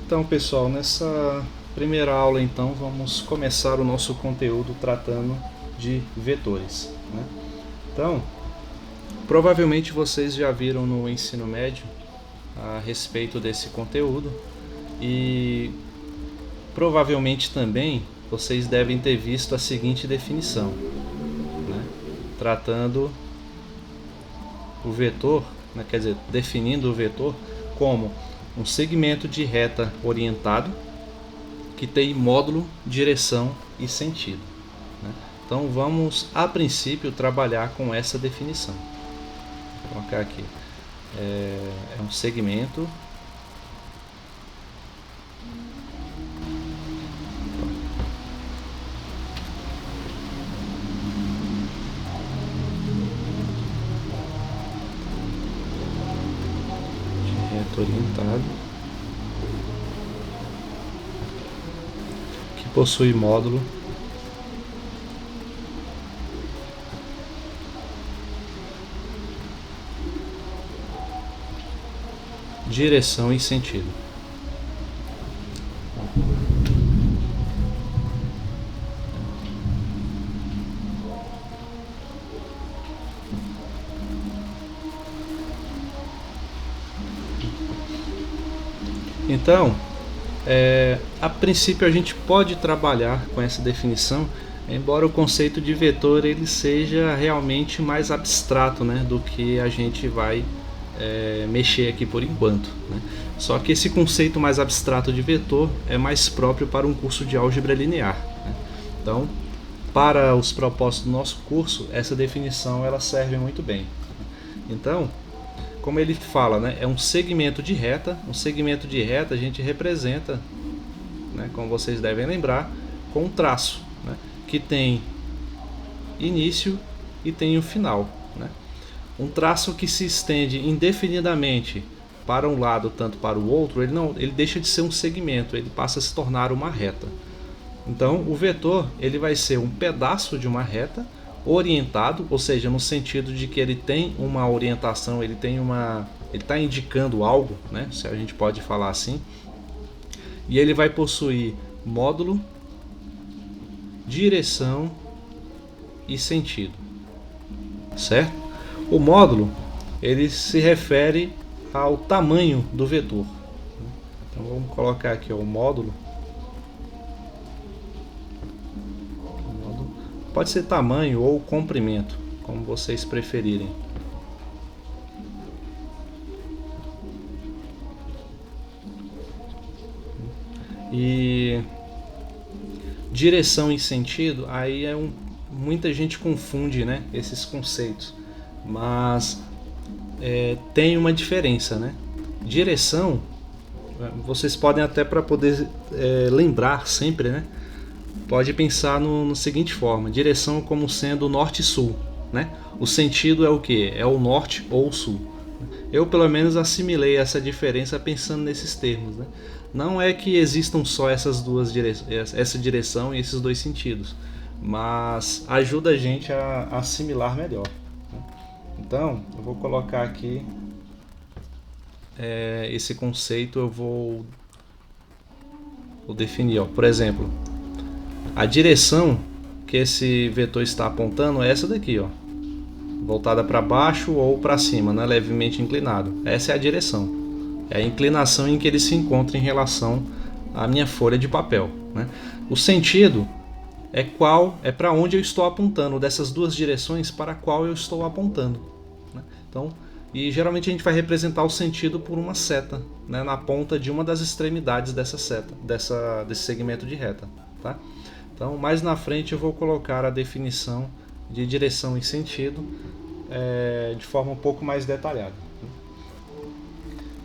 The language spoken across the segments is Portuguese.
Então, pessoal, nessa primeira aula, então, vamos começar o nosso conteúdo tratando de vetores, né? Então, provavelmente vocês já viram no ensino médio a respeito desse conteúdo e provavelmente também vocês devem ter visto a seguinte definição, né? Tratando o vetor, né? Quer dizer, definindo o vetor como um segmento de reta orientado que tem módulo, direção e sentido, né? Então vamos a princípio trabalhar com essa definição. Vou colocar aqui, é um segmento de reta orientado que possui módulo, direção e sentido. Então, a princípio a gente pode trabalhar com essa definição, embora o conceito de vetor ele seja realmente mais abstrato, né, do que a gente vai mexer aqui por enquanto, né? Só que esse conceito mais abstrato de vetor é mais próprio para um curso de álgebra linear, né? Então, para os propósitos do nosso curso, essa definição ela serve muito bem. Então, como ele fala, né, é um segmento de reta. Um segmento de reta a gente representa, né, como vocês devem lembrar, com um traço, né, que tem início e tem um final, né? Um traço que se estende indefinidamente para um lado tanto para o outro, ele deixa de ser um segmento, ele passa a se tornar uma reta. Então o vetor ele vai ser um pedaço de uma reta orientado, ou seja, no sentido de que ele tem uma orientação, ele está indicando algo, né, se a gente pode falar assim, e ele vai possuir módulo, direção e sentido, certo? O módulo ele se refere ao tamanho do vetor. Então vamos colocar aqui o módulo. Pode ser tamanho ou comprimento, como vocês preferirem. E direção e sentido, aí muita gente confunde, né, esses conceitos, mas tem uma diferença, né? Direção, vocês podem até para poder lembrar sempre, né? Pode pensar no seguinte forma: direção como sendo norte e sul, né? O sentido é o que? É o norte ou o sul. Eu pelo menos assimilei essa diferença pensando nesses termos, né? Não é que existam só essas duas essa direção e esses dois sentidos, mas ajuda a gente a assimilar melhor. Então, eu vou colocar aqui esse conceito, eu vou definir, ó. Por exemplo, a direção que esse vetor está apontando é essa daqui, ó, voltada para baixo ou para cima, né, levemente inclinado. Essa é a direção, é a inclinação em que ele se encontra em relação à minha folha de papel, né? O sentido é para onde eu estou apontando, dessas duas direções para qual eu estou apontando, né? Então, e geralmente a gente vai representar o sentido por uma seta, né, na ponta de uma das extremidades dessa seta, desse segmento de reta, tá? Então, mais na frente eu vou colocar a definição de direção e sentido de forma um pouco mais detalhada.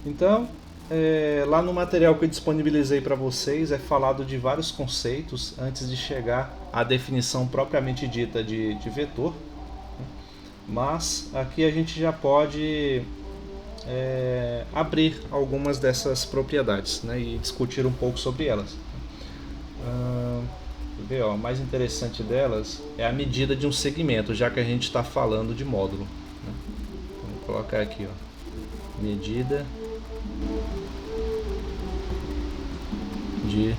Então, lá no material que eu disponibilizei para vocês é falado de vários conceitos antes de chegar à definição propriamente dita de vetor, mas aqui a gente já pode abrir algumas dessas propriedades, né, e discutir um pouco sobre elas. Ver, ó, o mais interessante delas é a medida de um segmento, já que a gente está falando de módulo, né? Vamos colocar aqui, ó, medida de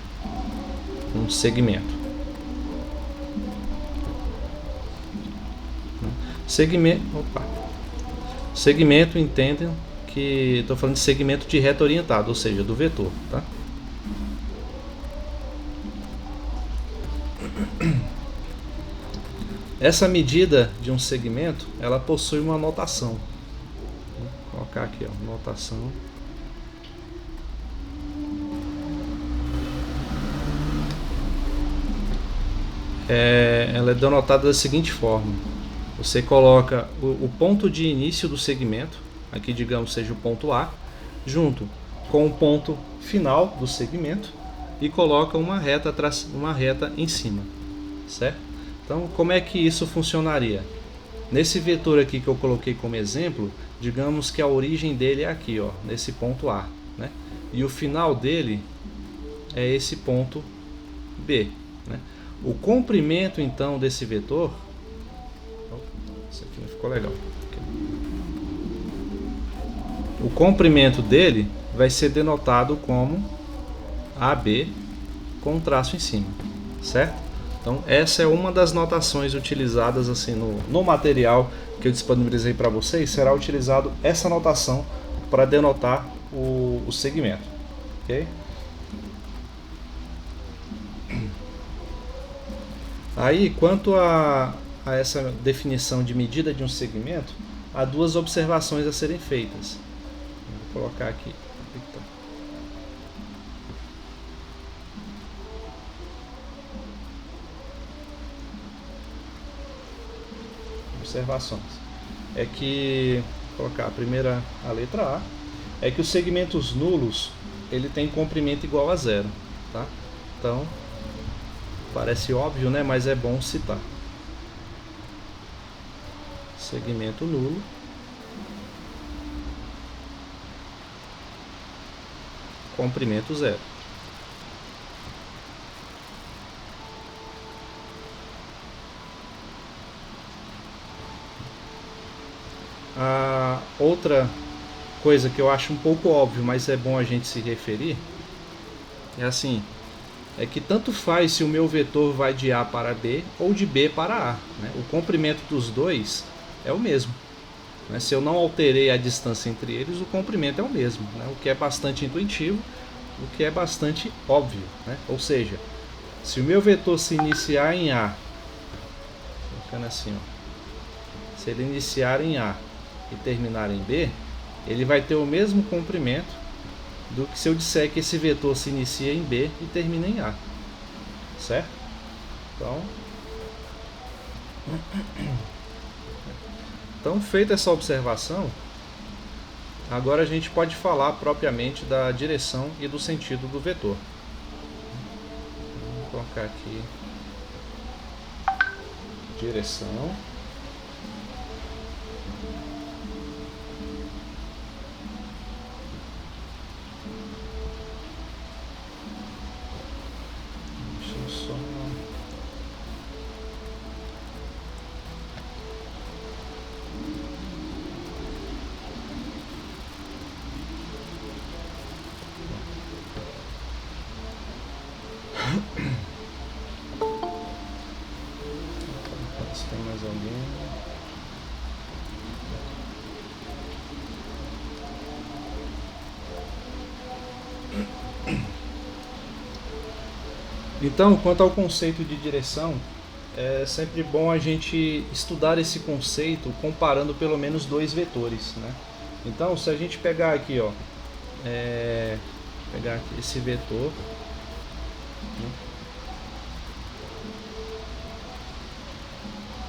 um segmento. Segmento, entendem que estou falando de segmento de reta orientada, ou seja, do vetor, tá? Essa medida de um segmento, ela possui uma notação. Vou colocar aqui, ó, notação. Ela é denotada da seguinte forma: você coloca o ponto de início do segmento, aqui digamos seja o ponto A, junto com o ponto final do segmento e coloca uma reta em cima, certo? Então, como é que isso funcionaria? Nesse vetor aqui que eu coloquei como exemplo, digamos que a origem dele é aqui, ó, nesse ponto A, né? E o final dele é esse ponto B, né? O comprimento então desse vetor, isso aqui não ficou legal. O comprimento dele vai ser denotado como AB com um traço em cima, certo? Então essa é uma das notações utilizadas assim no material que eu disponibilizei para vocês. Será utilizado essa notação para denotar o segmento, ok? Aí, quanto a essa definição de medida de um segmento, há duas observações a serem feitas. Vou colocar aqui. Observações. É que, vou colocar a letra A, é que os segmentos nulos, ele tem comprimento igual a zero, tá? Então, parece óbvio, né? Mas é bom citar. Segmento nulo. Comprimento zero. A outra coisa que eu acho um pouco óbvio, mas é bom a gente se referir, é assim, é que tanto faz se o meu vetor vai de A para B ou de B para A, né? O comprimento dos dois é o mesmo, né? Se eu não alterei a distância entre eles, o comprimento é o mesmo, né? O que é bastante intuitivo, o que é bastante óbvio, né? Ou seja, se o meu vetor se iniciar em A, ficando assim, ó, se ele iniciar em A e terminar em B, ele vai ter o mesmo comprimento do que se eu disser que esse vetor se inicia em B e termina em A, certo? Então, feita essa observação, agora a gente pode falar propriamente da direção e do sentido do vetor. Vou colocar aqui direção. Se tem mais alguém. Então, quanto ao conceito de direção, é sempre bom a gente estudar esse conceito comparando pelo menos dois vetores, né? Então, se a gente pegar aqui, ó, pegar aqui esse vetor, né,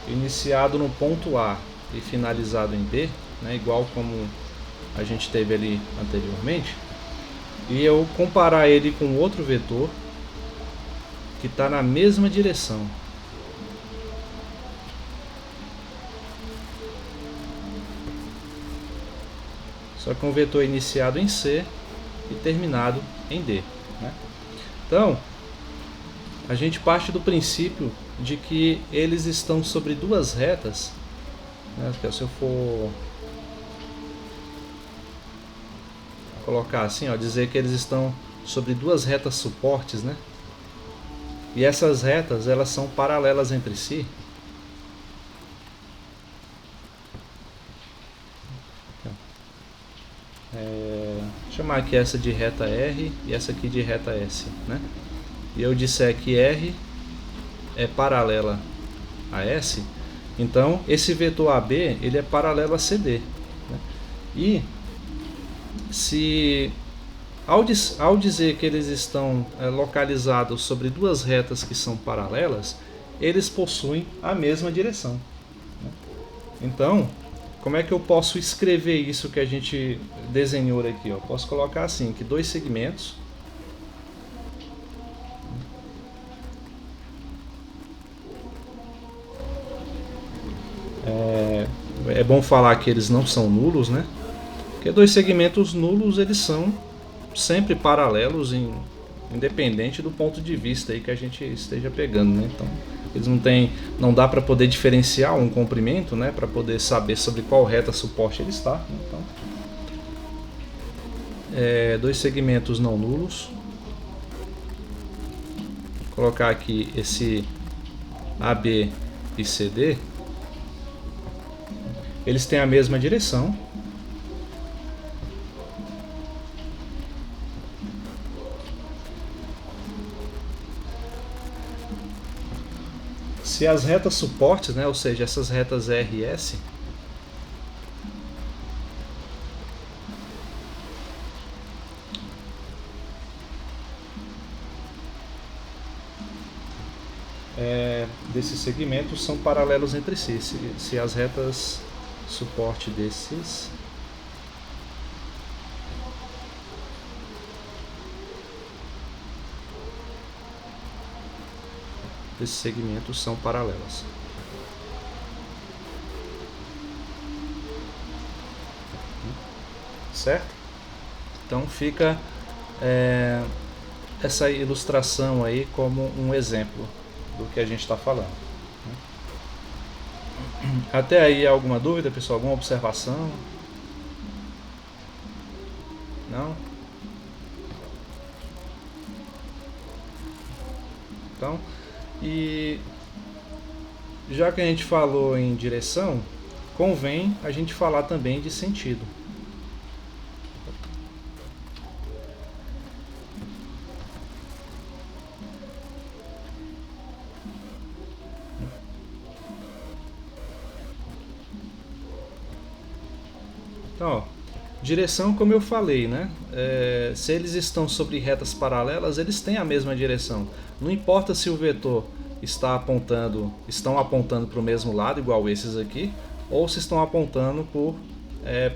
iniciado no ponto A e finalizado em B, né, igual como a gente teve ali anteriormente, e eu comparar ele com outro vetor que está na mesma direção. Só que um vetor iniciado em C e terminado em D, né? Então, a gente parte do princípio de que eles estão sobre duas retas, né? Se eu for colocar assim, ó, dizer que eles estão sobre duas retas suportes, né? E essas retas, elas são paralelas entre si. Vou chamar aqui essa de reta R e essa aqui de reta S, né? E eu disser que R é paralela a S, então esse vetor AB ele é paralelo a CD, né? E se ao dizer que eles estão localizados sobre duas retas que são paralelas, eles possuem a mesma direção, né? Então, como é que eu posso escrever isso que a gente desenhou aqui? Eu posso colocar assim, que dois segmentos é bom falar que eles não são nulos, né? Porque dois segmentos nulos eles são sempre paralelos, independente do ponto de vista aí que a gente esteja pegando, né? Então eles não dá para poder diferenciar um comprimento, né? Para poder saber sobre qual reta suporte ele está. Então, dois segmentos não nulos. Vou colocar aqui esse AB e CD. Eles têm a mesma direção. Se as retas suportes, né, ou seja, essas retas R e S, desses segmentos são paralelos entre si, se as retas suporte desses segmentos são paralelas. Certo? Então fica essa ilustração aí como um exemplo do que a gente está falando. Até aí alguma dúvida, pessoal? Alguma observação? Não? Então, e já que a gente falou em direção, convém a gente falar também de sentido. Então, ó, direção, como eu falei, né? Se eles estão sobre retas paralelas, eles têm a mesma direção. Não importa se o vetor estão apontando para o mesmo lado, igual esses aqui, ou se estão apontando por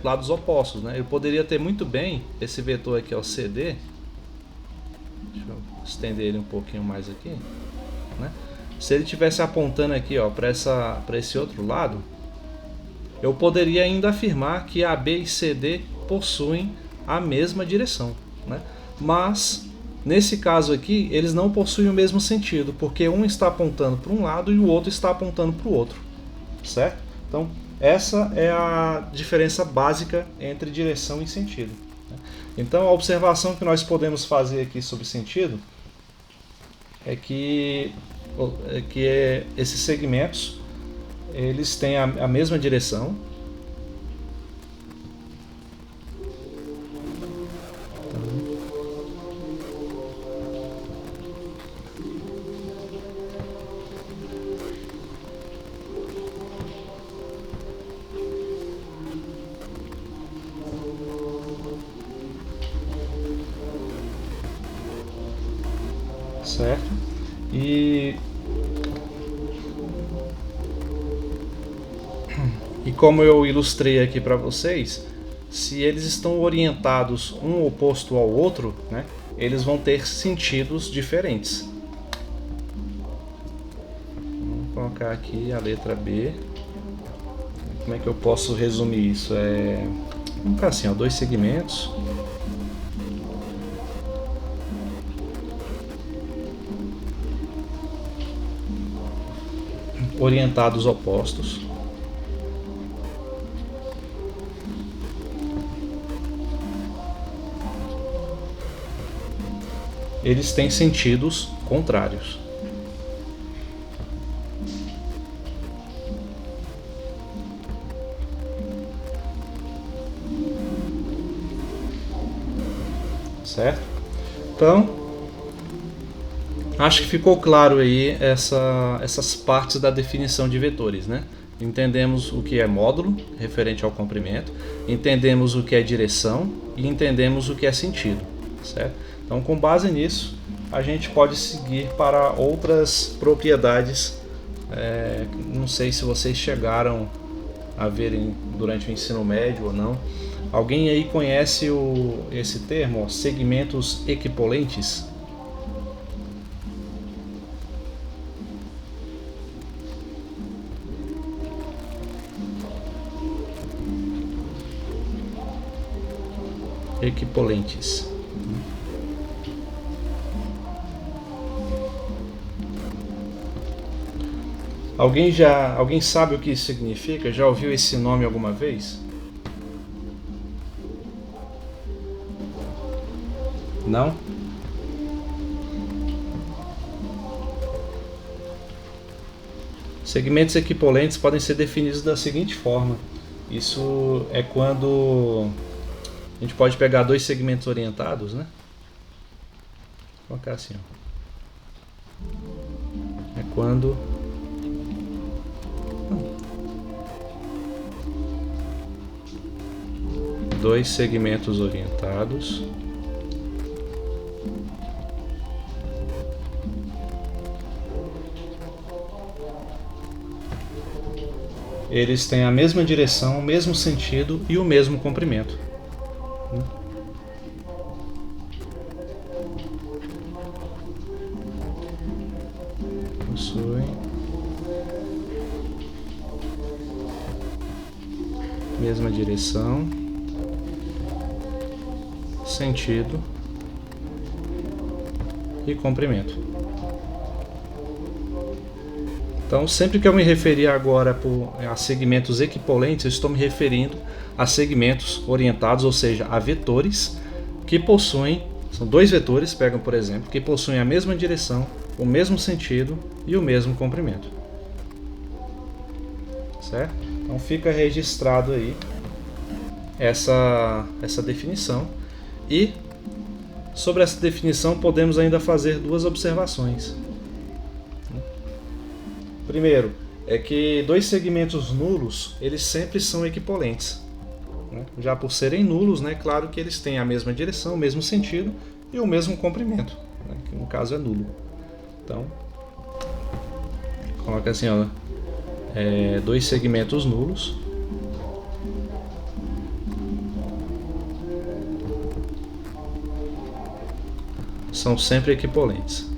lados opostos, né? Eu poderia ter muito bem esse vetor aqui, ó, CD. Deixa eu estender ele um pouquinho mais aqui, né? Se ele estivesse apontando aqui, ó, para esse outro lado, eu poderia ainda afirmar que AB e CD possuem a mesma direção, né? Mas nesse caso aqui eles não possuem o mesmo sentido, porque um está apontando para um lado e o outro está apontando para o outro, certo? Então essa é a diferença básica entre direção e sentido, né? Então a observação que nós podemos fazer aqui sobre sentido é que esses segmentos eles têm a mesma direção. Certo? E como eu ilustrei aqui para vocês, se eles estão orientados um oposto ao outro, né, eles vão ter sentidos diferentes. Vamos colocar aqui a letra B. Como é que eu posso resumir isso? Vamos colocar assim, ó, dois segmentos. Orientados opostos. eles têm sentidos contrários. Certo? Então, acho que ficou claro aí essas partes da definição de vetores, né? Entendemos o que é módulo, referente ao comprimento, entendemos o que é direção e entendemos o que é sentido, certo? Então, com base nisso, a gente pode seguir para outras propriedades. Não sei se vocês chegaram a verem durante o ensino médio ou não. Alguém aí conhece esse termo, segmentos equipolentes? Equipolentes. Alguém sabe o que isso significa? Já ouviu esse nome alguma vez? Não? Segmentos equipolentes podem ser definidos da seguinte forma. Isso é quando a gente pode pegar dois segmentos orientados, né? Vou colocar assim, ó. É quando dois segmentos orientados eles têm a mesma direção, o mesmo sentido e o mesmo comprimento. Possuem mesma direção, sentido e comprimento. Então, sempre que eu me referir agora a segmentos equipolentes, eu estou me referindo a segmentos orientados, ou seja, a vetores que possuem, são dois vetores, pegam por exemplo, que possuem a mesma direção, o mesmo sentido e o mesmo comprimento. Certo? Então fica registrado aí essa definição. E sobre essa definição podemos ainda fazer duas observações. Primeiro, é que dois segmentos nulos, eles sempre são equipolentes. Já por serem nulos, né, claro que eles têm a mesma direção, o mesmo sentido e o mesmo comprimento, né, que no caso é nulo. Então, coloca assim, ó, dois segmentos nulos são sempre equipolentes.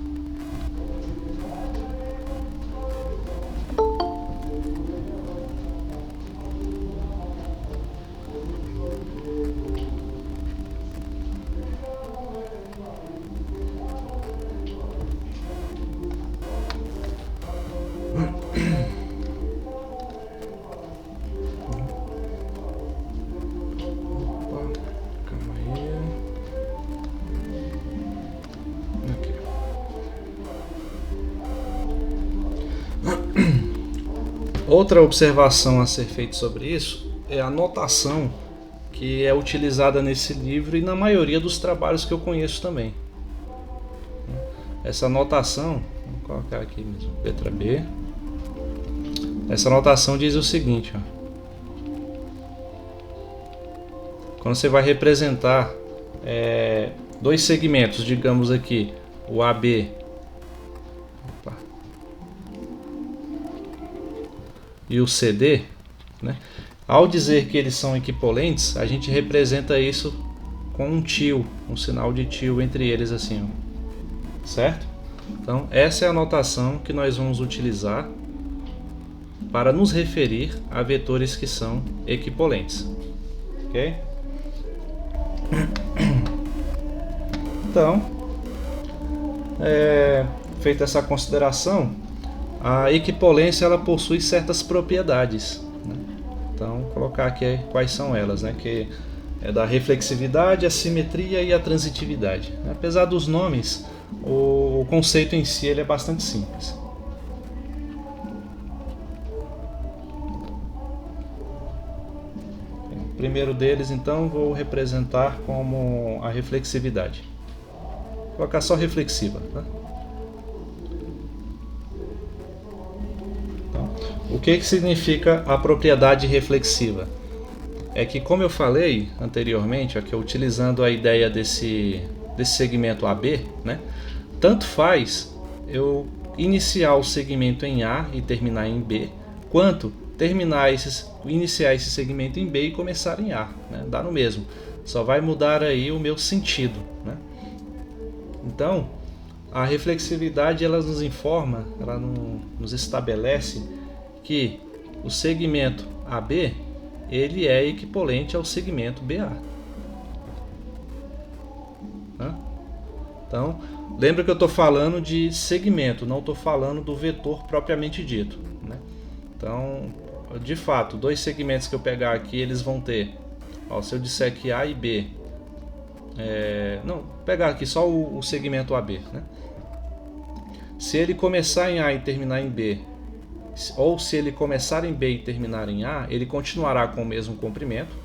Outra observação a ser feita sobre isso é a notação que é utilizada nesse livro e na maioria dos trabalhos que eu conheço também. Essa notação, vou colocar aqui mesmo, letra B. Essa notação diz o seguinte, ó. Quando você vai representar dois segmentos, digamos aqui, o AB e o CD, né? Ao dizer que eles são equipolentes, a gente representa isso com um tio, um sinal de tio entre eles assim, ó. Certo? Então essa é a notação que nós vamos utilizar para nos referir a vetores que são equipolentes. Ok? Então, feita essa consideração, a equipolência ela possui certas propriedades, né? Então, vou colocar aqui quais são elas, né? Que É da reflexividade, a simetria e a transitividade. Apesar dos nomes, o conceito em si ele é bastante simples. O primeiro deles, então, vou representar como a reflexividade. Vou colocar só reflexiva. Tá? Então, o que significa a propriedade reflexiva? É que, como eu falei anteriormente, aqui utilizando a ideia desse segmento AB, né, tanto faz eu iniciar o segmento em A e terminar em B, quanto iniciar esse segmento em B e começar em A, né, dá no mesmo, só vai mudar aí o meu sentido, né? Então, a reflexividade ela nos informa, ela nos estabelece que o segmento AB ele é equivalente ao segmento BA. Então, lembra que eu estou falando de segmento, não estou falando do vetor propriamente dito, né? Então, de fato, dois segmentos que eu pegar aqui, eles vão ter, ó, se eu disser que A e B, não, pegar aqui só o segmento AB, né? Se ele começar em A e terminar em B, ou se ele começar em B e terminar em A, ele continuará com o mesmo comprimento,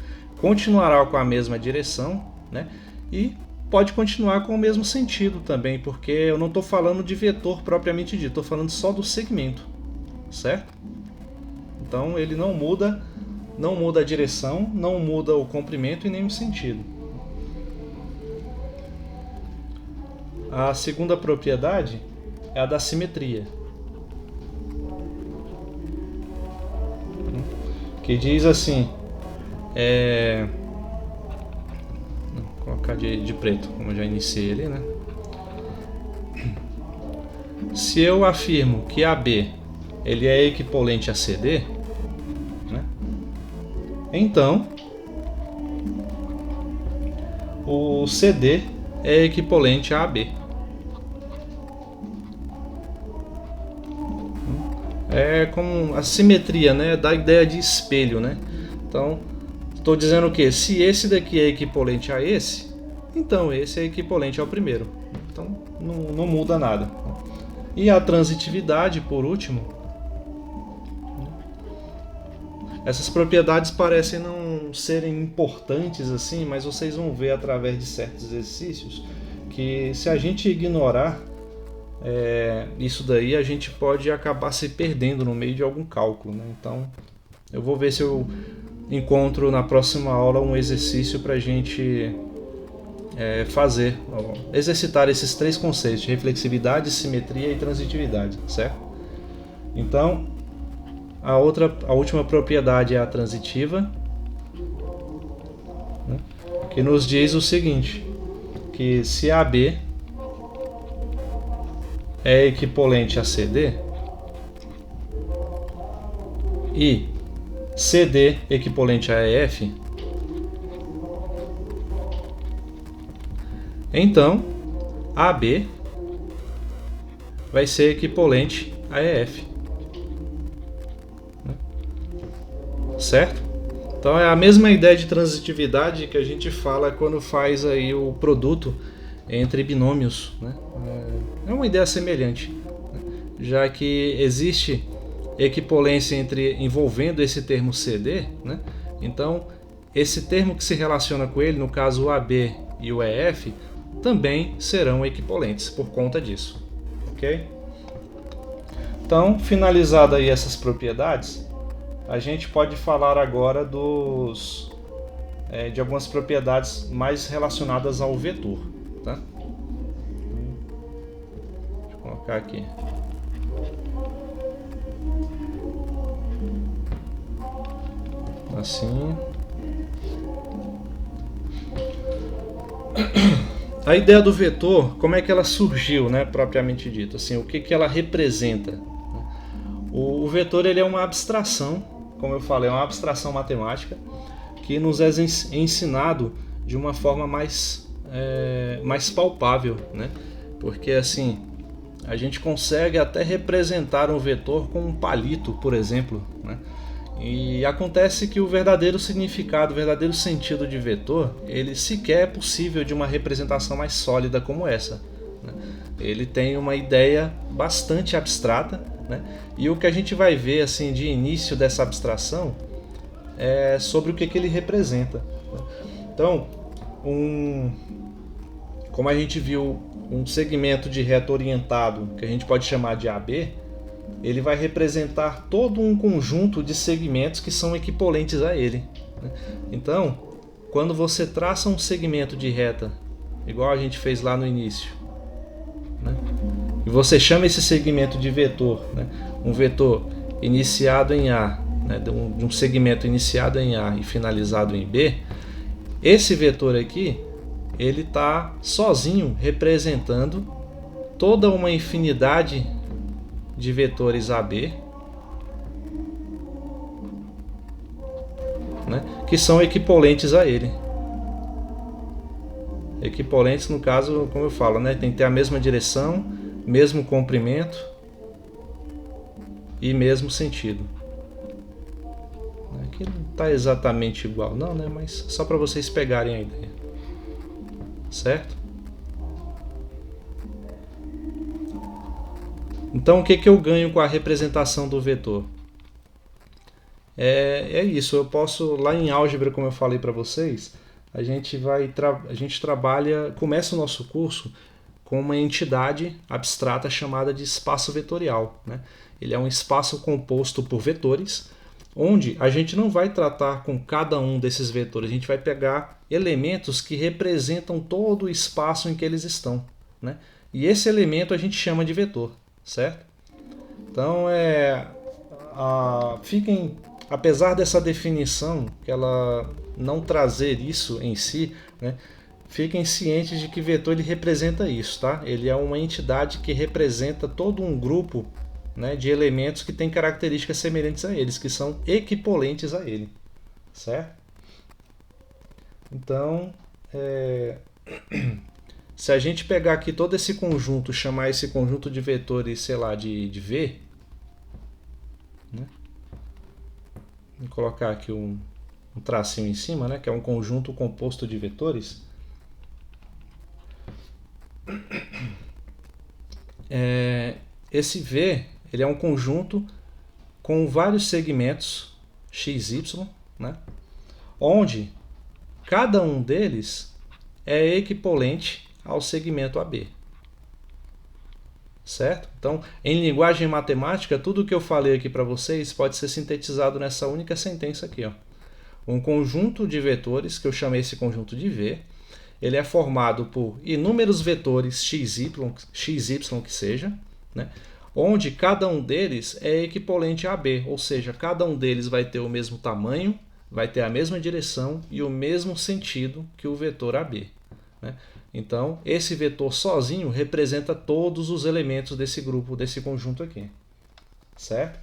continuará com a mesma direção, né? E pode continuar com o mesmo sentido também, porque eu não estou falando de vetor propriamente dito, estou falando só do segmento, certo? Então ele não muda a direção, não muda o comprimento e nem o sentido. A segunda propriedade é a da simetria, que diz assim, vou colocar de preto, como eu já iniciei ali, né? Se eu afirmo que AB ele é equivalente a CD, né? Então o CD é equivalente a AB. É como a simetria, né? Dá a ideia de espelho, né? Então, estou dizendo o que? Se esse daqui é equivalente a esse, então esse é equivalente ao primeiro. Então, não muda nada. E a transitividade, por último. Essas propriedades parecem não serem importantes assim, mas vocês vão ver através de certos exercícios que se a gente ignorar isso daí, a gente pode acabar se perdendo no meio de algum cálculo, né? Então, eu vou ver se eu encontro na próxima aula um exercício para a gente exercitar esses três conceitos: reflexividade, simetria e transitividade, certo? Então, a última propriedade é a transitiva, né? Que nos diz o seguinte, que se AB é equivalente a CD e CD equivalente a EF, então AB vai ser equivalente a EF, certo? Então é a mesma ideia de transitividade que a gente fala quando faz aí o produto entre binômios, né? É uma ideia semelhante, né? Já que existe equivalência envolvendo esse termo CD, né? Então esse termo que se relaciona com ele, no caso o AB e o EF, também serão equivalentes por conta disso, ok? Então, finalizada aí essas propriedades, a gente pode falar agora de algumas propriedades mais relacionadas ao vetor, tá? Deixa eu colocar aqui. Assim. A ideia do vetor, como é que ela surgiu, né, propriamente dito? Assim, o que ela representa? O vetor ele é uma abstração, como eu falei, é uma abstração matemática que nos é ensinado de uma forma mais palpável, né? Porque assim, a gente consegue até representar um vetor com um palito, por exemplo, né? E acontece que o verdadeiro significado, o verdadeiro sentido de vetor, ele sequer é possível de uma representação mais sólida como essa, né? Ele tem uma ideia bastante abstrata, né? E o que a gente vai ver assim de início dessa abstração é sobre o que ele representa, né? Então, como a gente viu, um segmento de reta orientado, que a gente pode chamar de AB, ele vai representar todo um conjunto de segmentos que são equipolentes a ele, né? Então, quando você traça um segmento de reta, igual a gente fez lá no início, né? E você chama esse segmento de vetor, né? Um vetor iniciado em A, né? de um segmento iniciado em A e finalizado em B, esse vetor aqui, ele está sozinho representando toda uma infinidade de vetores AB, né, que são equipolentes a ele. Equipolentes, no caso, como eu falo, né, tem que ter a mesma direção, mesmo comprimento e mesmo sentido. Aqui não está exatamente igual, não, né, mas só para vocês pegarem a ideia, certo? Então, o que eu ganho com a representação do vetor? É isso, eu posso, lá em álgebra, como eu falei para vocês, a gente trabalha, começa o nosso curso com uma entidade abstrata chamada de espaço vetorial, né? Ele é um espaço composto por vetores, onde a gente não vai tratar com cada um desses vetores, a gente vai pegar elementos que representam todo o espaço em que eles estão, né? E esse elemento a gente chama de vetor, certo? Então, apesar dessa definição, que ela não trazer isso em si, né, fiquem cientes de que vetor ele representa isso, tá? Ele é uma entidade que representa todo um grupo, né, de elementos que têm características semelhantes a eles, que são equipolentes a ele, certo? Então, se a gente pegar aqui todo esse conjunto, chamar esse conjunto de vetores, sei lá, de V, né? Vou colocar aqui um tracinho em cima, né, que é um conjunto composto de vetores. Esse V, ele é um conjunto com vários segmentos XY, né, onde cada um deles é equipolente ao segmento AB. Certo? Então, em linguagem matemática, tudo que eu falei aqui para vocês pode ser sintetizado nessa única sentença aqui, ó. Um conjunto de vetores, que eu chamei esse conjunto de V, ele é formado por inúmeros vetores XY que seja, né, onde cada um deles é equivalente a AB, ou seja, cada um deles vai ter o mesmo tamanho, vai ter a mesma direção e o mesmo sentido que o vetor AB, né? Então, esse vetor sozinho representa todos os elementos desse grupo, desse conjunto aqui, certo?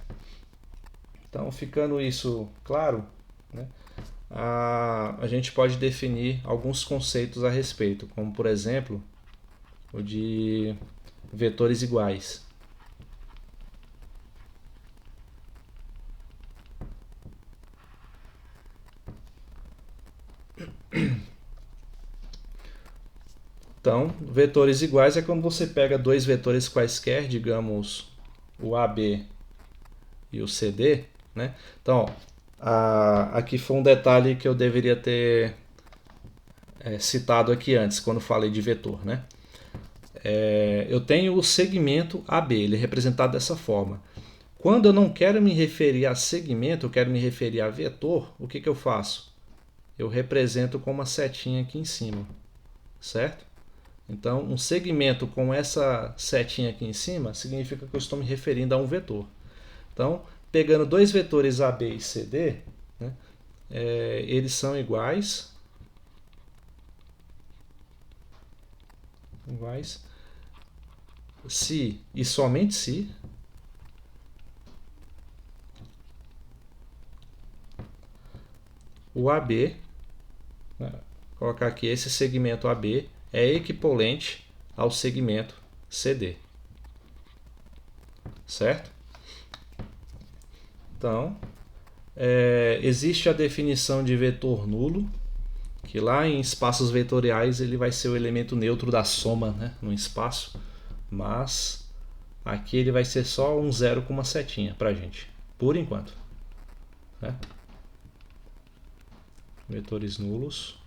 Então, ficando isso claro, né, a gente pode definir alguns conceitos a respeito, como, por exemplo, o de vetores iguais. Então, vetores iguais é quando você pega dois vetores quaisquer, digamos o AB e o CD, né? Então, aqui foi um detalhe que eu deveria ter citado aqui antes, quando falei de vetor, né? Eu tenho o segmento AB, ele é representado dessa forma. Quando eu não quero me referir a segmento, eu quero me referir a vetor, o que eu faço? Eu represento com uma setinha aqui em cima, certo? Então, um segmento com essa setinha aqui em cima significa que eu estou me referindo a um vetor. Então, pegando dois vetores AB e CD, né, eles são iguais se e somente se o AB, né, colocar aqui esse segmento AB, é equivalente ao segmento CD, certo? Então, existe a definição de vetor nulo, que lá em espaços vetoriais ele vai ser o elemento neutro da soma, né, no espaço, mas aqui ele vai ser só um zero com uma setinha para a gente, por enquanto. Né? Vetores nulos.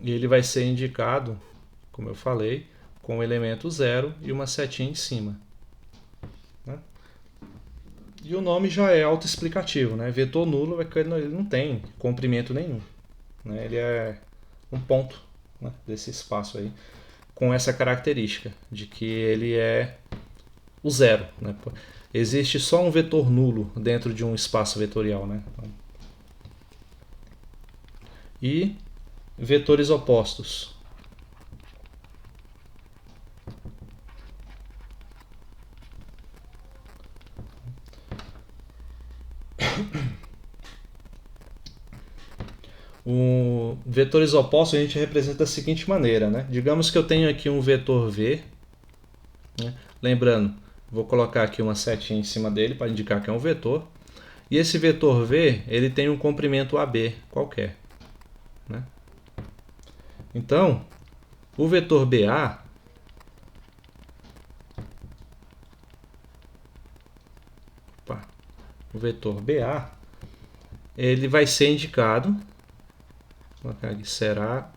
E ele vai ser indicado, como eu falei, com o elemento zero e uma setinha em cima. Né? E o nome já é autoexplicativo, né? Vetor nulo é que ele não tem comprimento nenhum. Né? Ele é um ponto, né, desse espaço aí, com essa característica de que ele é o zero. Né? Existe só um vetor nulo dentro de um espaço vetorial. Né? E vetores opostos. Vetores opostos a gente representa da seguinte maneira, né? Digamos que eu tenho aqui um vetor V, né? Lembrando, vou colocar aqui uma setinha em cima dele para indicar que é um vetor. E esse vetor V, ele tem um comprimento AB qualquer. Né? Então, o vetor BA ele vai ser indicado, vou colocar aqui, será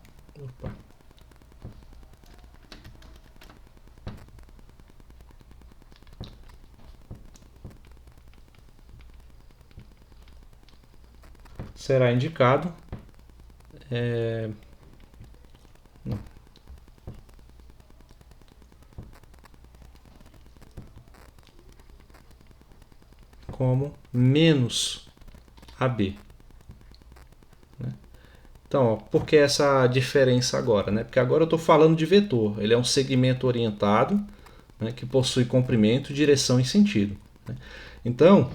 indicado como menos AB. Né? Então, ó, por que essa diferença agora? Né? Porque agora eu estou falando de vetor. Ele é um segmento orientado, né, que possui comprimento, direção e sentido. Né? Então,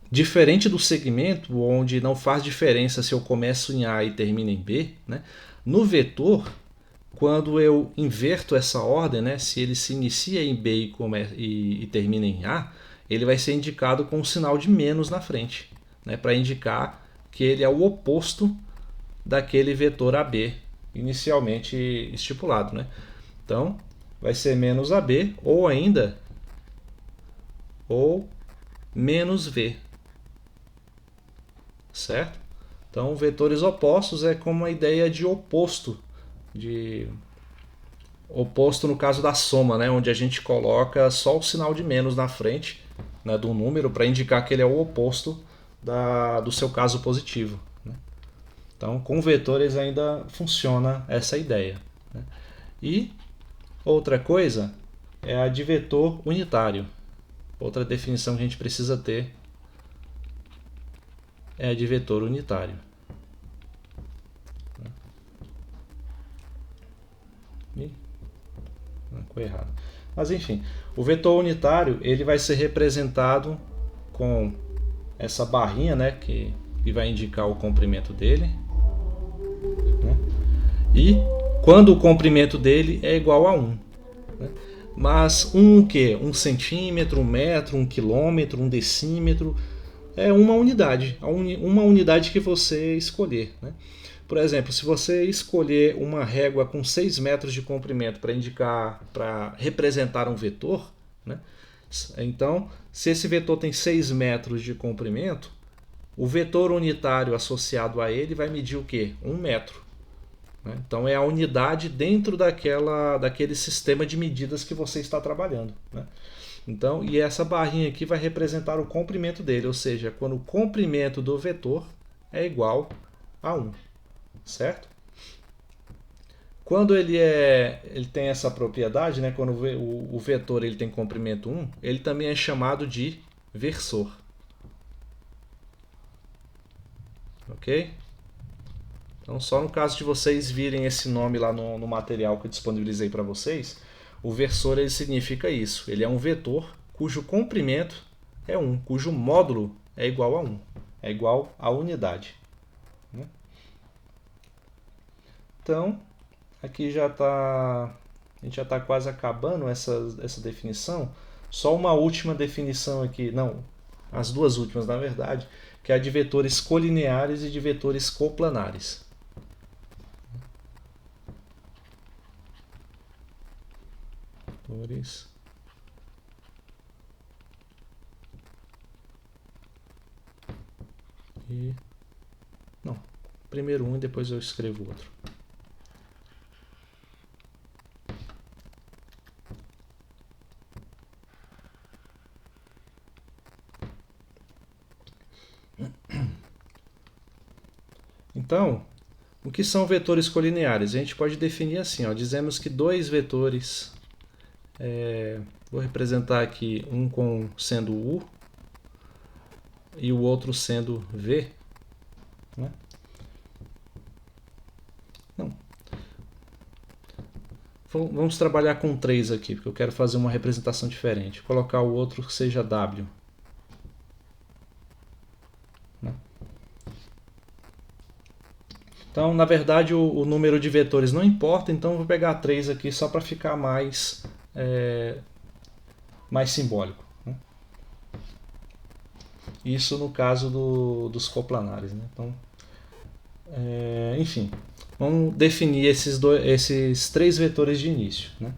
diferente do segmento, onde não faz diferença se eu começo em A e termino em B, né? No vetor, quando eu inverto essa ordem, né, se ele se inicia em B e termina em A, ele vai ser indicado com um sinal de menos na frente, né, para indicar que ele é o oposto daquele vetor AB inicialmente estipulado. Né? Então, vai ser menos AB ou ainda menos V. Certo? Então, vetores opostos é como a ideia de oposto, no caso da soma, né? Onde a gente coloca só o sinal de menos na frente, né, do número para indicar que ele é o oposto do seu caso positivo. Né? Então, com vetores ainda funciona essa ideia. Né? E outra coisa é a de vetor unitário. Outra definição que a gente precisa ter é a de vetor unitário. Ficou errado. Mas enfim, o vetor unitário ele vai ser representado com essa barrinha, né, que vai indicar o comprimento dele. Né? E quando o comprimento dele é igual a 1. Né? Mas o quê? 1 centímetro, 1 metro, 1 quilômetro, 1 decímetro... é uma unidade, uma unidade que você escolher. Né? Por exemplo, se você escolher uma régua com 6 metros de comprimento para representar um vetor, né? Então, se esse vetor tem 6 metros de comprimento, o vetor unitário associado a ele vai medir o quê? 1 metro. Né? Então, é a unidade dentro daquele sistema de medidas que você está trabalhando. Né? Então, e essa barrinha aqui vai representar o comprimento dele, ou seja, quando o comprimento do vetor é igual a 1, certo? Quando ele tem essa propriedade, né, quando o vetor ele tem comprimento 1, ele também é chamado de versor. Ok? Então, só no caso de vocês virem esse nome lá no material que eu disponibilizei para vocês, o versor ele significa isso. Ele é um vetor cujo comprimento é 1, cujo módulo é igual a 1. É igual à unidade. Então, aqui já está A gente já está quase acabando essa definição. Só uma última definição aqui, não, as duas últimas na verdade, que é a de vetores colineares e de vetores coplanares. Vetores e... não, primeiro um e depois eu escrevo o outro. Então, o que são vetores colineares? A gente pode definir assim, ó, dizemos que dois vetores, vou representar aqui um sendo U e o outro sendo V, né? Não. Vamos trabalhar com 3 aqui, porque eu quero fazer uma representação diferente. Vou colocar o outro que seja W. Né? Então, na verdade, o número de vetores não importa, então eu vou pegar 3 aqui só para ficar mais simbólico. Né? Isso no caso dos coplanares. Né? Então, enfim, vamos definir esses 3 vetores de início. Né?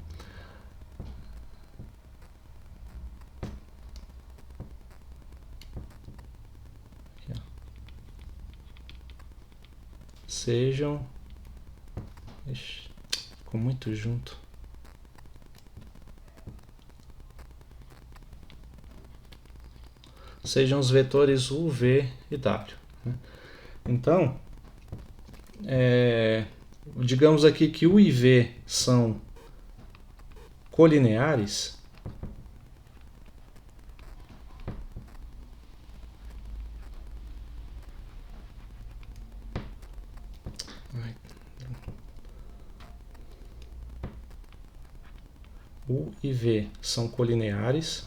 Sejam... Ixi, ficou muito junto. Sejam os vetores U, V e W. Né? Então, digamos aqui que U e V são colineares. U e V são colineares.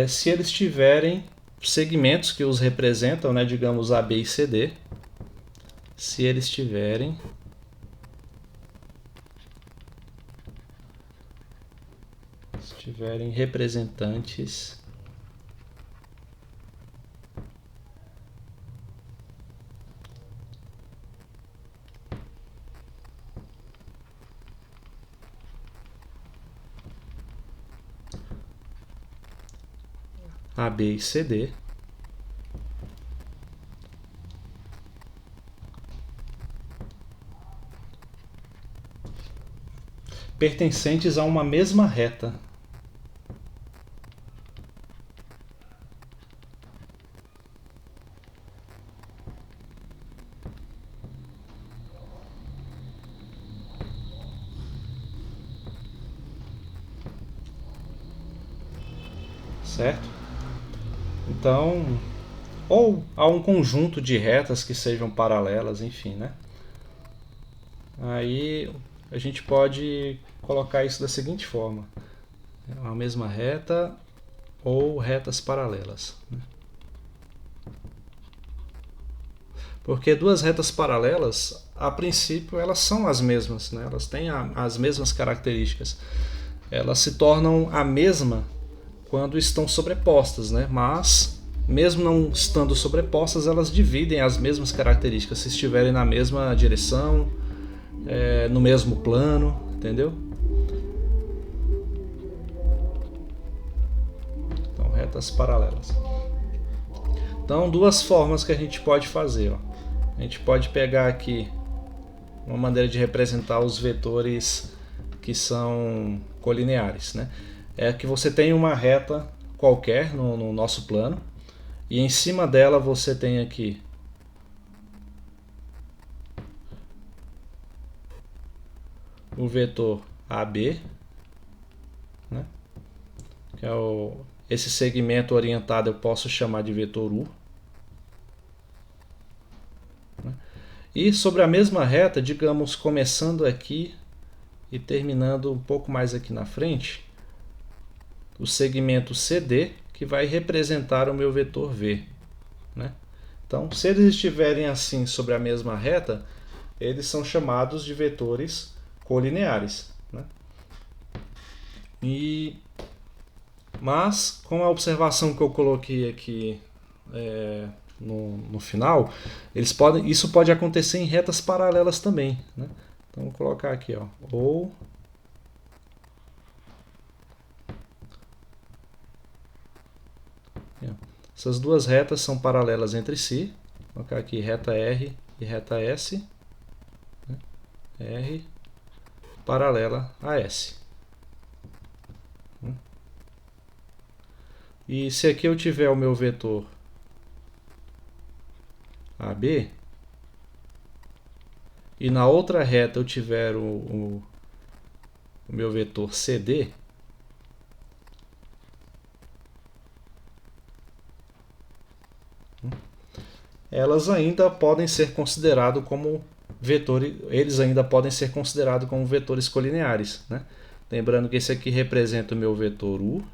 Se eles tiverem segmentos que os representam, né, digamos A, B e C, D, se eles tiverem representantes A, B e C, D, pertencentes a uma mesma reta. Certo? Então, ou há um conjunto de retas que sejam paralelas, enfim, né? Aí a gente pode colocar isso da seguinte forma: a mesma reta ou retas paralelas. Né? Porque duas retas paralelas, a princípio, elas são as mesmas, né? Elas têm as mesmas características. Elas se tornam a mesma quando estão sobrepostas, né? Mas, mesmo não estando sobrepostas, elas dividem as mesmas características se estiverem na mesma direção, no mesmo plano, entendeu? Então, retas paralelas. Então, duas formas que a gente pode fazer. Ó. A gente pode pegar aqui uma maneira de representar os vetores que são colineares, né? É que você tem uma reta qualquer no nosso plano e em cima dela você tem aqui o vetor AB, né? Que é esse segmento orientado eu posso chamar de vetor U. Né? E sobre a mesma reta, digamos, começando aqui e terminando um pouco mais aqui na frente, o segmento CD, que vai representar o meu vetor v, né? Então, se eles estiverem assim sobre a mesma reta, eles são chamados de vetores colineares, né? Mas, com a observação que eu coloquei aqui no final, isso pode acontecer em retas paralelas também, né? Então, vou colocar aqui, ó, ou essas duas retas são paralelas entre si. Vou colocar aqui reta R e reta S, né? R paralela a S. E se aqui eu tiver o meu vetor AB, e na outra reta eu tiver o meu vetor CD, elas ainda podem ser considerados como vetores, eles ainda podem ser considerados como vetores colineares, né? Lembrando que esse aqui representa o meu vetor U.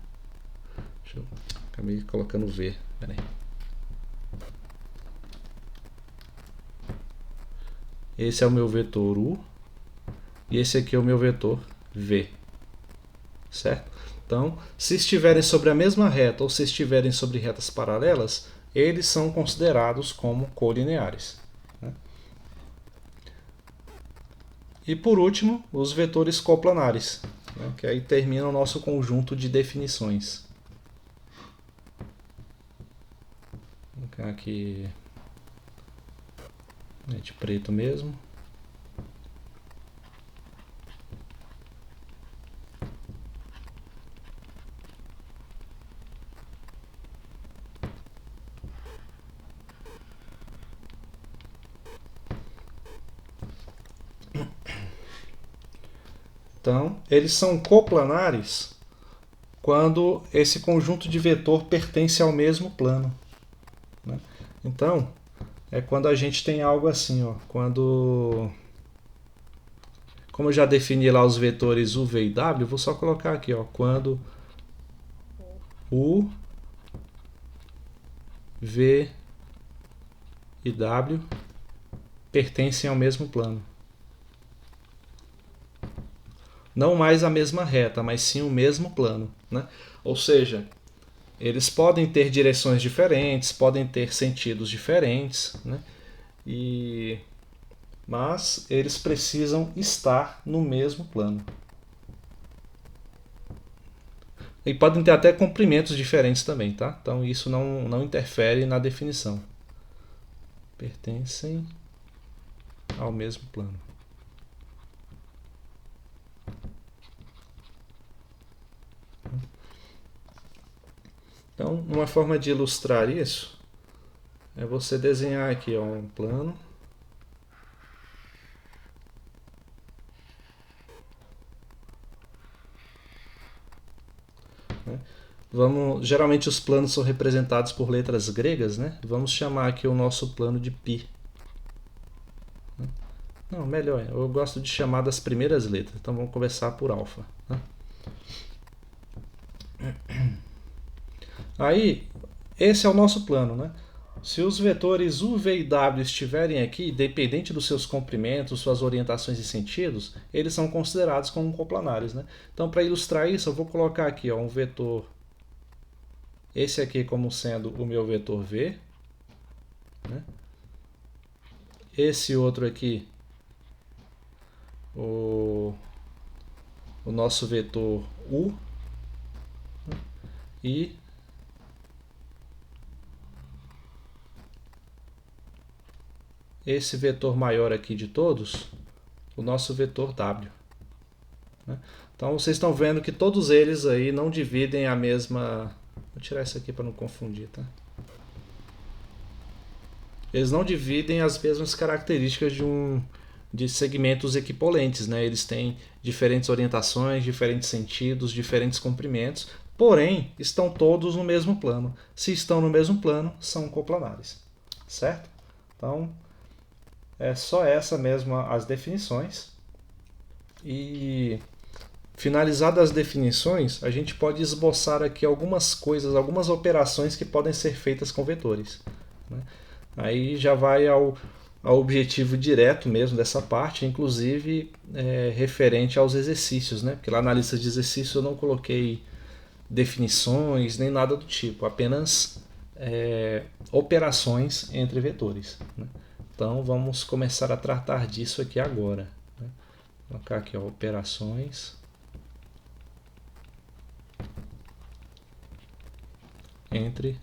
Acabei colocando V. Peraí. Esse é o meu vetor U e esse aqui é o meu vetor V. Certo? Então, se estiverem sobre a mesma reta ou se estiverem sobre retas paralelas, eles são considerados como colineares, né? E por último, os vetores coplanares, né? Que aí termina o nosso conjunto de definições. Vou colocar aqui de preto mesmo. Então, eles são coplanares quando esse conjunto de vetor pertence ao mesmo plano, né? Então, é quando a gente tem algo assim, ó, como eu já defini lá os vetores u, v e w, vou só colocar aqui, ó, quando u, v e w pertencem ao mesmo plano. Não mais a mesma reta, mas sim o mesmo plano, né? Ou seja, eles podem ter direções diferentes, podem ter sentidos diferentes, né? Mas eles precisam estar no mesmo plano. E podem ter até comprimentos diferentes também, tá? Então isso não interfere na definição. Pertencem ao mesmo plano. Então, uma forma de ilustrar isso é você desenhar aqui, ó, um plano. Geralmente os planos são representados por letras gregas, né? Vamos chamar aqui o nosso plano de π. Não, melhor, eu gosto de chamar das primeiras letras, então vamos começar por alfa, né? Aí, esse é o nosso plano, né? Se os vetores u, v e w estiverem aqui, dependente dos seus comprimentos, suas orientações e sentidos, eles são considerados como coplanares, né? Então, para ilustrar isso, eu vou colocar aqui, ó, um vetor, esse aqui como sendo o meu vetor v, né? Esse outro aqui, o nosso vetor u, né? E esse vetor maior aqui de todos, o nosso vetor w, né? Então vocês estão vendo que todos eles aí não dividem a mesma... Vou tirar isso aqui para não confundir, tá? Eles não dividem as mesmas características de segmentos equipolentes, né? Eles têm diferentes orientações, diferentes sentidos, diferentes comprimentos, porém estão todos no mesmo plano. Se estão no mesmo plano, são coplanares, certo? Então, é só essa mesmo as definições. E finalizadas as definições, a gente pode esboçar aqui algumas coisas, algumas operações que podem ser feitas com vetores, né? Aí já vai ao objetivo direto mesmo dessa parte, inclusive referente aos exercícios, né? Porque lá na lista de exercícios eu não coloquei definições nem nada do tipo, apenas operações entre vetores, né? Então vamos começar a tratar disso aqui agora, né? Vou colocar aqui, ó, operações entre